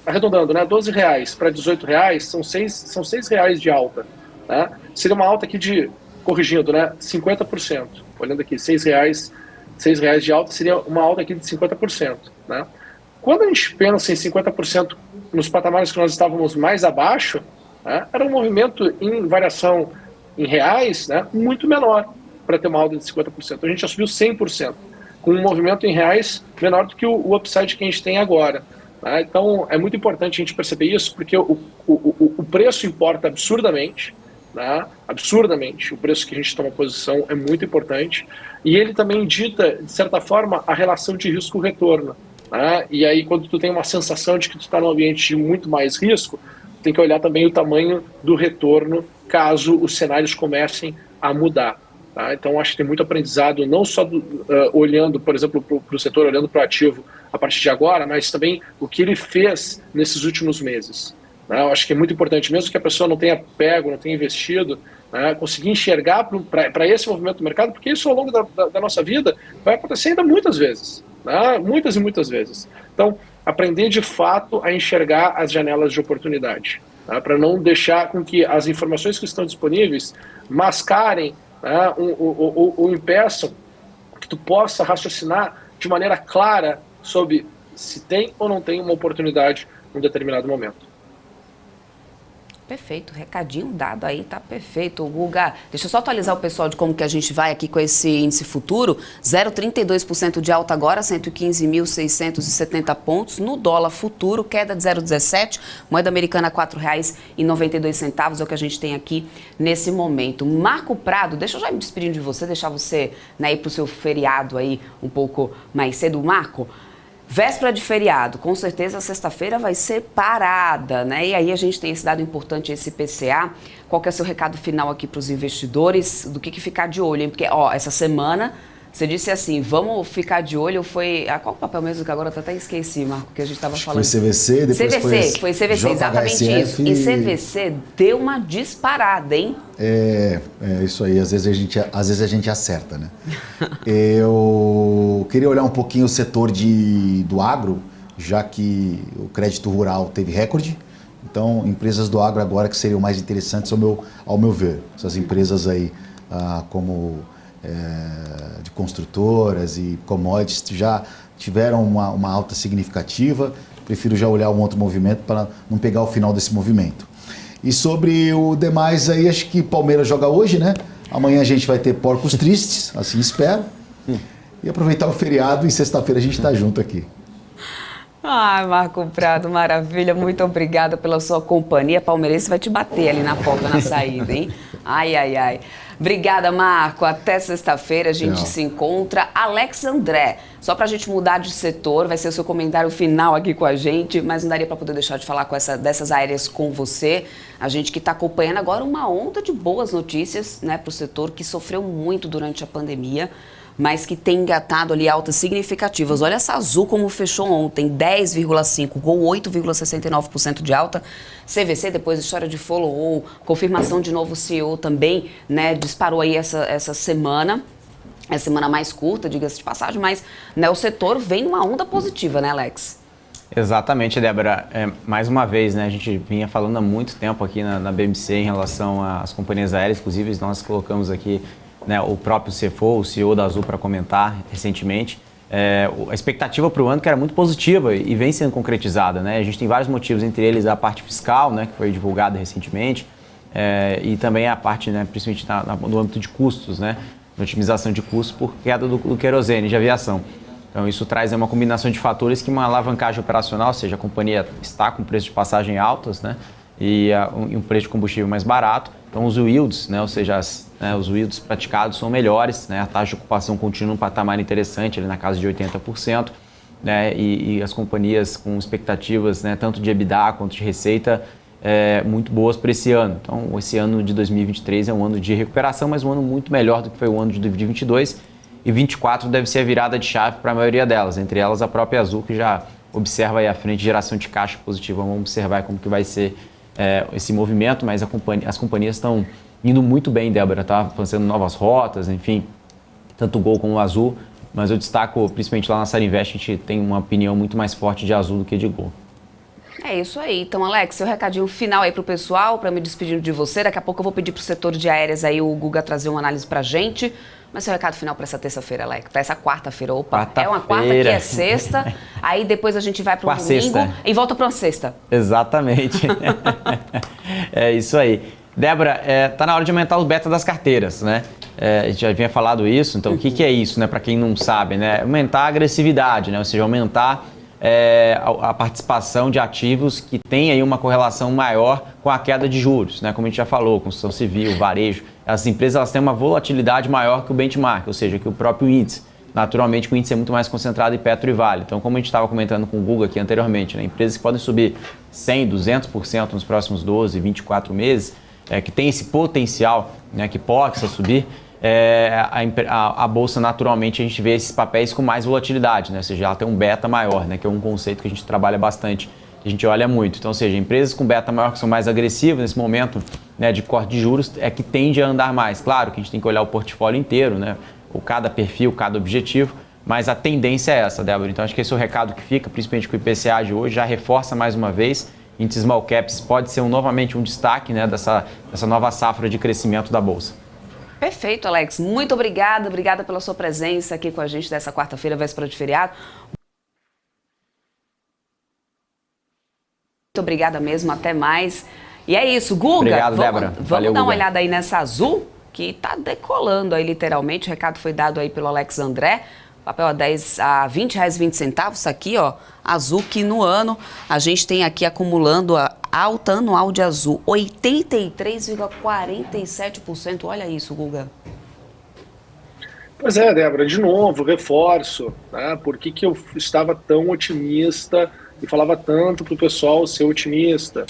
arredondando, né, R$12 para R$18, são R$6 de alta. Né? Seria uma alta aqui corrigindo, né, 50%. Olhando aqui, R$6 de alta seria uma alta aqui de 50%. Né? Quando a gente pensa em 50% nos patamares que nós estávamos mais abaixo, né, era um movimento em variação em reais, né, muito menor para ter uma alta de 50%. A gente já subiu 100%, com um movimento em reais menor do que o upside que a gente tem agora. Né? Então, é muito importante a gente perceber isso, porque o preço importa absurdamente, né? Absurdamente. O preço que a gente toma posição é muito importante, e ele também dita, de certa forma, a relação de risco-retorno. Né? E aí, quando tu tem uma sensação de que tu está num ambiente de muito mais risco, tem que olhar também o tamanho do retorno caso os cenários comecem a mudar. Tá? Então, acho que tem muito aprendizado, não só olhando, por exemplo, para o setor, olhando para o ativo a partir de agora, mas também o que ele fez nesses últimos meses. Né? Eu acho que é muito importante, mesmo que a pessoa não tenha pego, não tenha investido, né, conseguir enxergar para esse movimento do mercado, porque isso ao longo da nossa vida vai acontecer ainda muitas vezes. Né? Muitas e muitas vezes. Então, aprender de fato a enxergar as janelas de oportunidade, tá? Para não deixar com que as informações que estão disponíveis mascarem, né, ou impeçam que tu possa raciocinar de maneira clara sobre se tem ou não tem uma oportunidade em um determinado momento. Perfeito, recadinho dado aí, tá perfeito. Guga, deixa eu só atualizar o pessoal de como que a gente vai aqui com esse índice futuro. 0,32% de alta agora, 115.670 pontos. No dólar futuro, queda de 0,17. Moeda americana, R$ 4,92 é o que a gente tem aqui nesse momento. Marco Prado, deixa eu já me despedir de você, deixar você, né, ir pro seu feriado aí um pouco mais cedo. Marco, véspera de feriado, com certeza a sexta-feira vai ser parada, né? E aí a gente tem esse dado importante, esse IPCA. Qual que é o seu recado final aqui para os investidores? Do que ficar de olho, hein? Porque, essa semana Você disse assim, vamos ficar de olho, foi... qual o papel mesmo que agora eu até esqueci, Marco, que a gente estava falando? Foi CVC, depois foi CVC, exatamente isso. E CVC deu uma disparada, hein? É isso aí, às vezes a gente acerta, né? Eu queria olhar um pouquinho o setor do agro, já que o crédito rural teve recorde. Então, empresas do agro agora que seriam mais interessantes ao meu ver. Essas empresas aí como de construtoras e commodities já tiveram uma alta significativa. Prefiro já olhar um outro movimento para não pegar o final desse movimento. E sobre o demais aí, acho que Palmeiras joga hoje, né? Amanhã a gente vai ter Porcos Tristes, assim espero. E aproveitar o feriado e sexta-feira a gente está junto aqui. Marco Prado, maravilha. Muito obrigada pela sua companhia. Palmeirense vai te bater ali na porta, na saída, hein? Ai. Obrigada, Marco. Até sexta-feira a gente se encontra. Alex André, só pra gente mudar de setor, vai ser o seu comentário final aqui com a gente, mas não daria pra poder deixar de falar dessas aéreas com você. A gente que tá acompanhando agora uma onda de boas notícias, né, pro setor que sofreu muito durante a pandemia, mas que tem engatado ali altas significativas. Olha essa Azul como fechou ontem, 10,5%, com 8,69% de alta. CVC, depois história de follow-on, confirmação de novo CEO também, né, disparou aí essa semana. É a semana mais curta, diga-se de passagem, mas né, o setor vem numa onda positiva, né, Alex? Exatamente, Débora. Mais uma vez, né, a gente vinha falando há muito tempo aqui na BMC em relação às companhias aéreas, inclusive nós colocamos aqui, né, o próprio CFO, o CEO da Azul, para comentar recentemente. A expectativa para o ano que era muito positiva e vem sendo concretizada, né? A gente tem vários motivos, entre eles a parte fiscal, né, que foi divulgada recentemente, e também a parte, né, principalmente no âmbito de custos, né, de otimização de custos por queda do querosene de aviação. Então isso traz uma combinação de fatores que uma alavancagem operacional, ou seja, a companhia está com preço de passagem altas, né, e um preço de combustível mais barato. Então os yields, né, ou seja, os yields praticados são melhores, né, a taxa de ocupação continua um patamar interessante, ali na casa de 80%, né, e as companhias com expectativas, né, tanto de EBITDA quanto de receita muito boas para esse ano. Então esse ano de 2023 é um ano de recuperação, mas um ano muito melhor do que foi o ano de 2022, e 2024 deve ser a virada de chave para a maioria delas, entre elas a própria Azul, que já observa aí à frente geração de caixa positiva. Vamos observar como que vai ser esse movimento, mas as companhias estão indo muito bem, Débora, tá fazendo novas rotas, enfim, tanto o Gol como o Azul, mas eu destaco, principalmente lá na Sarinvest, a gente tem uma opinião muito mais forte de Azul do que de Gol. É isso aí. Então, Alex, seu recadinho final aí pro pessoal, para me despedir de você. Daqui a pouco eu vou pedir pro setor de aéreas aí o Guga trazer uma análise pra gente. Mas seu recado final para essa terça-feira, Alex, para essa quarta-feira. Opa, é uma quarta que é sexta, aí depois a gente vai para um domingo sexta. E volta para uma sexta. Exatamente. É isso aí. Débora, tá na hora de aumentar o beta das carteiras, né? A gente já vinha falado isso, então o que é isso, né? Para quem não sabe, né? Aumentar a agressividade, né? Ou seja, aumentar a participação de ativos que tem aí uma correlação maior com a queda de juros, né? Como a gente já falou, construção civil, varejo. As empresas elas têm uma volatilidade maior que o benchmark, ou seja, que o próprio índice. Naturalmente, o índice é muito mais concentrado em Petro e Vale. Então, como a gente estava comentando com o Guga aqui anteriormente, né? Empresas que podem subir 100%, 200% nos próximos 12, 24 meses, que tem esse potencial, né, que possa subir, a Bolsa, naturalmente, a gente vê esses papéis com mais volatilidade, né? Ou seja, ela tem um beta maior, né? Que é um conceito que a gente trabalha bastante, que a gente olha muito. Então, ou seja, empresas com beta maior que são mais agressivas nesse momento, né, de corte de juros que tende a andar mais. Claro que a gente tem que olhar o portfólio inteiro, né? Ou cada perfil, cada objetivo, mas a tendência é essa, Débora. Então, acho que esse é o recado que fica, principalmente com o IPCA de hoje, já reforça mais uma vez. Índice Small Caps pode ser novamente um destaque, né, dessa nova safra de crescimento da Bolsa. Perfeito, Alex. Muito obrigada. Obrigada pela sua presença aqui com a gente dessa quarta-feira, véspera de feriado. Muito obrigada mesmo. Até mais. E é isso, Guga. Obrigado, Débora. Vamos dar uma olhada aí nessa Azul, que está decolando aí literalmente. O recado foi dado aí pelo Alex André. Papel a R$20,20, isso aqui, ó, Azul, que no ano a gente tem aqui acumulando a alta anual de Azul, 83,47%. Olha isso, Guga. Pois é, Débora, de novo, reforço, né? Por que eu estava tão otimista e falava tanto para o pessoal ser otimista?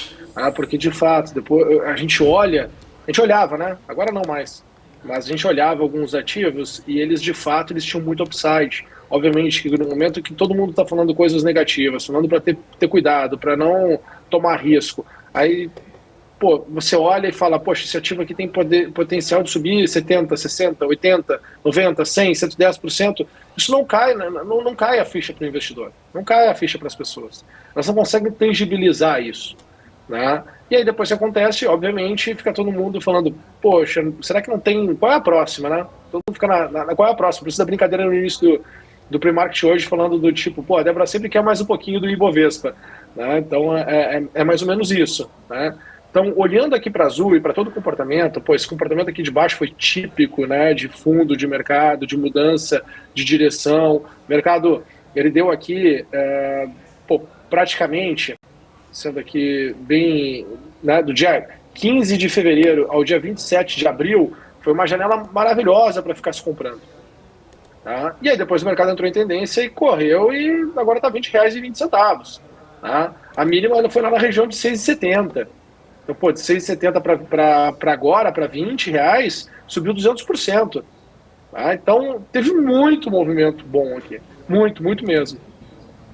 Porque, de fato, depois a gente olhava, né? Agora não mais. mas a gente olhava alguns ativos e eles, de fato, eles tinham muito upside. Obviamente que no momento que todo mundo está falando coisas negativas, falando para ter cuidado, para não tomar risco, aí você olha e fala, poxa, esse ativo aqui tem potencial de subir 70, 60, 80, 90, 100, 110%, isso não cai, não cai a ficha para o investidor, não cai a ficha para as pessoas. Elas não conseguem tangibilizar isso, né? E aí depois que acontece, obviamente, fica todo mundo falando, poxa, será que não tem, qual é a próxima, né? Todo mundo fica qual é a próxima? Precisa da brincadeira no início do pre-market hoje, falando do tipo, a Débora sempre quer mais um pouquinho do Ibovespa, né? Então é mais ou menos isso, né? Então, olhando aqui para Azul e para todo o comportamento, esse comportamento aqui de baixo foi típico, né, de fundo, de mercado, de mudança de direção. O mercado, ele deu aqui, praticamente, sendo aqui bem, né, do dia 15 de fevereiro ao dia 27 de abril, foi uma janela maravilhosa para ficar se comprando. Tá? E aí depois o mercado entrou em tendência e correu e agora está R$20,20. Tá? A mínima foi lá na região de 6,70. Então, de 6,70 para agora, para R$20, subiu 200%. Tá? Então, teve muito movimento bom aqui. Muito, muito mesmo.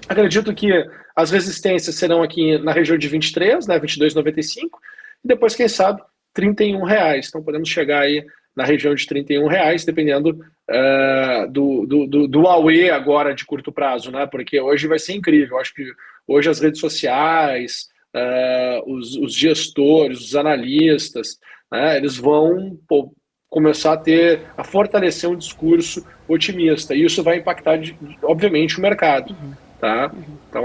Acredito que as resistências serão aqui na região de 23, né, 22,95, e depois, quem sabe, R$31. Então, podemos chegar aí na região de R$31, dependendo do AUE agora de curto prazo, né? Porque hoje vai ser incrível. Eu acho que hoje as redes sociais, os gestores, os analistas, né, eles vão começar a fortalecer um discurso otimista. E isso vai impactar, obviamente, o mercado. Tá? Então,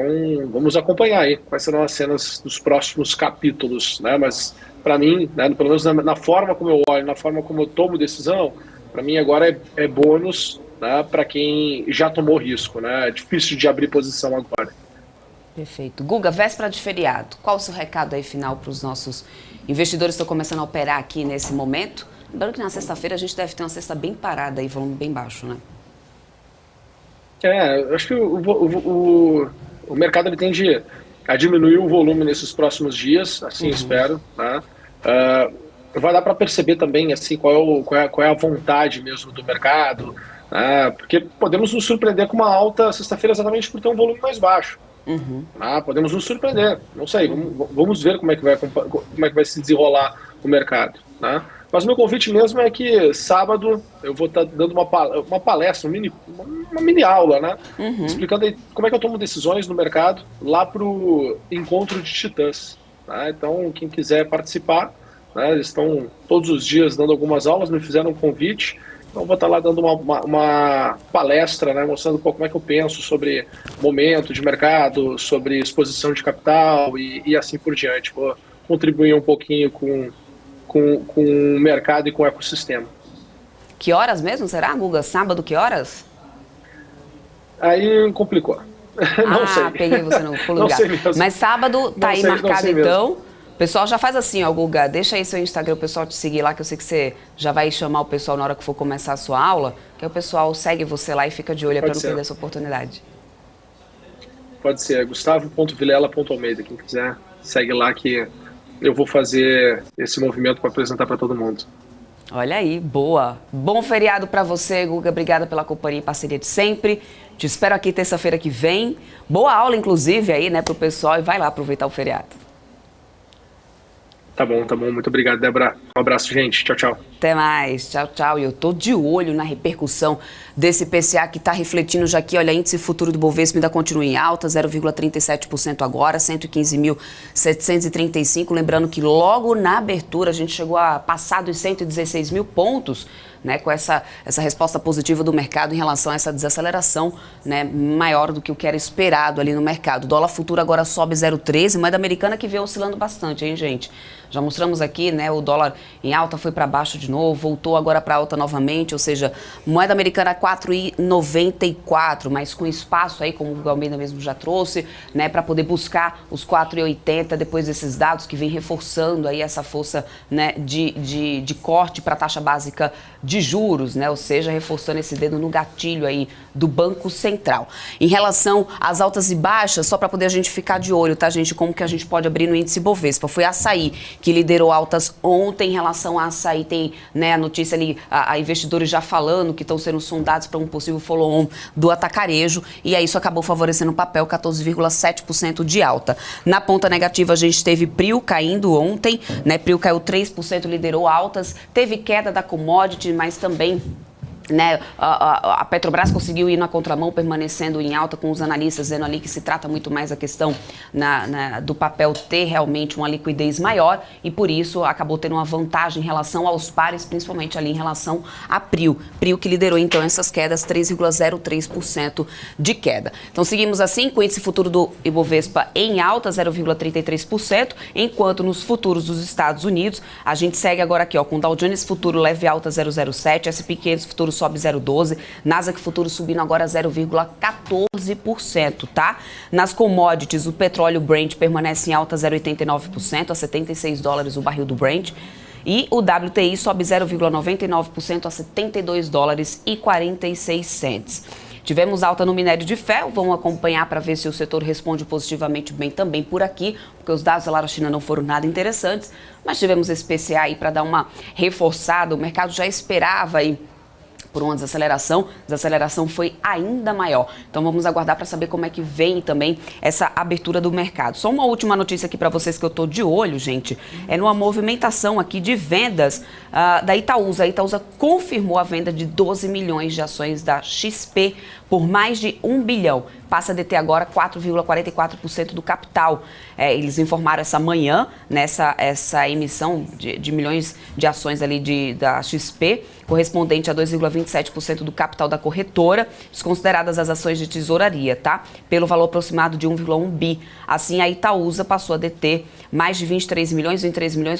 vamos acompanhar aí quais serão as cenas dos próximos capítulos, né? Mas, para mim, né, pelo menos na forma como eu olho, na forma como eu tomo decisão, para mim agora é bônus, né, para quem já tomou risco, né? É difícil de abrir posição agora. Perfeito. Guga, véspera de feriado, qual o seu recado aí final para os nossos investidores que estão começando a operar aqui nesse momento? Lembrando que na sexta-feira a gente deve ter uma sexta bem parada e volume bem baixo, né? Eu acho que o mercado ele tende a diminuir o volume nesses próximos dias, assim espero. Né? Vai dar para perceber também assim, qual é a vontade mesmo do mercado, né? Porque podemos nos surpreender com uma alta sexta-feira exatamente por ter um volume mais baixo. Podemos nos surpreender, não sei, vamos ver como é que vai se desenrolar o mercado. Né? Mas o meu convite mesmo é que sábado eu vou estar dando uma palestra, uma mini aula, né? Explicando aí como é que eu tomo decisões no mercado lá para o Encontro de Titãs. Tá? Então, quem quiser participar, né, eles estão todos os dias dando algumas aulas, me fizeram um convite. Então, eu vou estar lá dando uma palestra, né, mostrando como é que eu penso sobre momento de mercado, sobre exposição de capital e assim por diante. Vou contribuir um pouquinho com o mercado e com o ecossistema. Que horas mesmo, será, Guga? Sábado, que horas? Aí complicou. Não sei. Peguei você no lugar. Mas sábado tá aí marcado, então. O pessoal já faz assim, Guga, deixa aí seu Instagram, o pessoal te seguir lá, que eu sei que você já vai chamar o pessoal na hora que for começar a sua aula, que o pessoal segue você lá e fica de olho para não perder essa oportunidade. Pode ser, gustavo.vilela.almeida, quem quiser, segue lá que eu vou fazer esse movimento para apresentar para todo mundo. Olha aí, boa. Bom feriado para você, Guga. Obrigada pela companhia e parceria de sempre. Te espero aqui terça-feira que vem. Boa aula, inclusive, aí, né, pro pessoal. E vai lá aproveitar o feriado. Tá bom. Muito obrigado, Débora. Um abraço, gente. Tchau, tchau. Até mais. Tchau, tchau. E eu tô de olho na repercussão desse IPCA que tá refletindo já aqui. Olha, índice futuro do Bovespa ainda continua em alta, 0,37% agora, 115.735. Lembrando que logo na abertura a gente chegou a passar dos 116 mil pontos, né, com essa resposta positiva do mercado em relação a essa desaceleração, né, maior do que o que era esperado ali no mercado. O dólar futuro agora sobe 0,13, moeda americana que vem oscilando bastante, hein, gente? Já mostramos aqui, né, o dólar em alta foi para baixo de novo, voltou agora para alta novamente, ou seja, moeda americana 4,94, mas com espaço aí, como o Almeida mesmo já trouxe, né, para poder buscar os 4,80 depois desses dados que vem reforçando aí essa força, né, de corte para a taxa básica de juros, né, ou seja, reforçando esse dedo no gatilho aí do Banco Central. Em relação às altas e baixas, só para poder a gente ficar de olho, tá, gente, como que a gente pode abrir no índice Bovespa, foi Açaí que liderou altas ontem. Em relação a açaí, tem, né, a notícia ali, a investidores já falando que estão sendo sondados para um possível follow-on do atacarejo, e aí isso acabou favorecendo o papel, 14,7% de alta. Na ponta negativa, a gente teve Prio caindo ontem, né? Prio caiu 3%, liderou altas, teve queda da commodity, mas também, né, a Petrobras conseguiu ir na contramão, permanecendo em alta, com os analistas dizendo ali que se trata muito mais a questão do papel ter realmente uma liquidez maior, e por isso acabou tendo uma vantagem em relação aos pares, principalmente ali em relação a Prio. Prio que liderou então essas quedas, 3,03% de queda. Então seguimos assim com o índice futuro do Ibovespa em alta, 0,33%, enquanto nos futuros dos Estados Unidos, a gente segue agora aqui, ó, com o Dow Jones futuro leve alta 0,07%, S&P 500 futuro sobe 0,12%, Nasdaq futuro subindo agora 0,14%, tá? Nas commodities, o petróleo Brent permanece em alta 0,89%, a $76 o barril do Brent. E o WTI sobe 0,99% a $72,46. Tivemos alta no minério de ferro, vamos acompanhar para ver se o setor responde positivamente bem também por aqui, porque os dados lá da China não foram nada interessantes, mas tivemos esse PCA aí para dar uma reforçada, o mercado já esperava aí por uma desaceleração, a desaceleração foi ainda maior. Então vamos aguardar para saber como é que vem também essa abertura do mercado. Só uma última notícia aqui para vocês que eu estou de olho, gente, é numa movimentação aqui de vendas da Itaúsa. A Itaúsa confirmou a venda de 12 milhões de ações da XP por mais de 1 bilhão. Passa a deter agora 4,44% do capital. Eles informaram essa manhã, essa emissão de milhões de ações ali da XP, correspondente a 2,27% do capital da corretora, desconsideradas as ações de tesouraria, tá? Pelo valor aproximado de 1,1 bi. Assim, a Itaúsa passou a deter mais de 23 milhões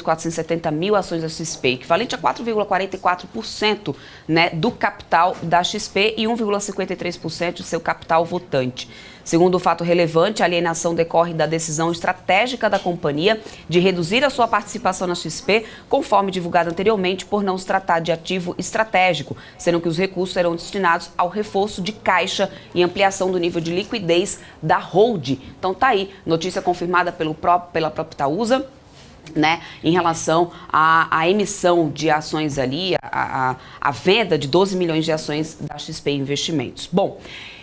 470 mil ações da XP, equivalente a 4,44%, né, do capital da XP e 1,53% do seu capital votante. Segundo o fato relevante, a alienação decorre da decisão estratégica da companhia de reduzir a sua participação na XP, conforme divulgado anteriormente, por não se tratar de ativo estratégico, sendo que os recursos serão destinados ao reforço de caixa e ampliação do nível de liquidez da holding. Então tá aí, notícia confirmada pela própria Itaúsa, né, em relação à emissão de ações ali, a venda de 12 milhões de ações da XP Investimentos. Bom,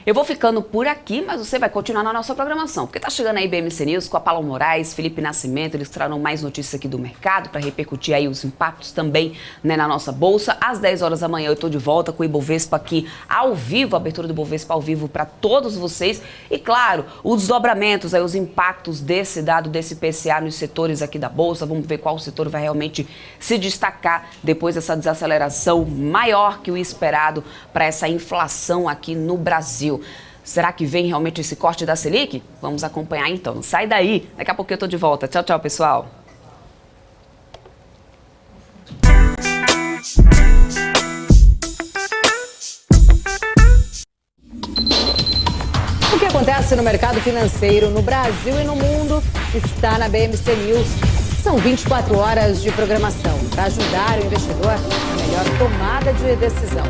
eu vou ficando por aqui, mas você vai continuar na nossa programação, porque tá chegando aí BMC News com a Paula Moraes, Felipe Nascimento, eles trarão mais notícias aqui do mercado para repercutir aí os impactos também, né, na nossa bolsa. Às 10 horas da manhã eu tô de volta com o Ibovespa aqui ao vivo, a abertura do Ibovespa ao vivo para todos vocês. E claro, os desdobramentos, aí, os impactos desse dado, desse PCA nos setores aqui da bolsa. Vamos ver qual setor vai realmente se destacar depois dessa desaceleração maior que o esperado para essa inflação aqui no Brasil. Será que vem realmente esse corte da Selic? Vamos acompanhar então. Sai daí, daqui a pouco eu tô de volta. Tchau, tchau, pessoal. O que acontece no mercado financeiro no Brasil e no mundo está na BMC News. São 24 horas de programação para ajudar o investidor na melhor tomada de decisão.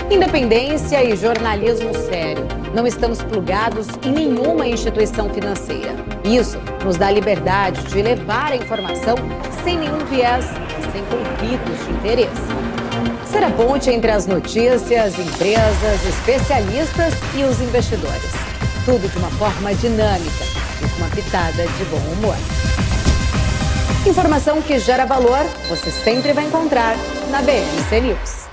Independência e jornalismo sério. Não estamos plugados em nenhuma instituição financeira. Isso nos dá liberdade de levar a informação sem nenhum viés e sem conflitos de interesse. Ser a ponte entre as notícias, empresas, especialistas e os investidores. Tudo de uma forma dinâmica e com uma pitada de bom humor. Informação que gera valor, você sempre vai encontrar na BMC News.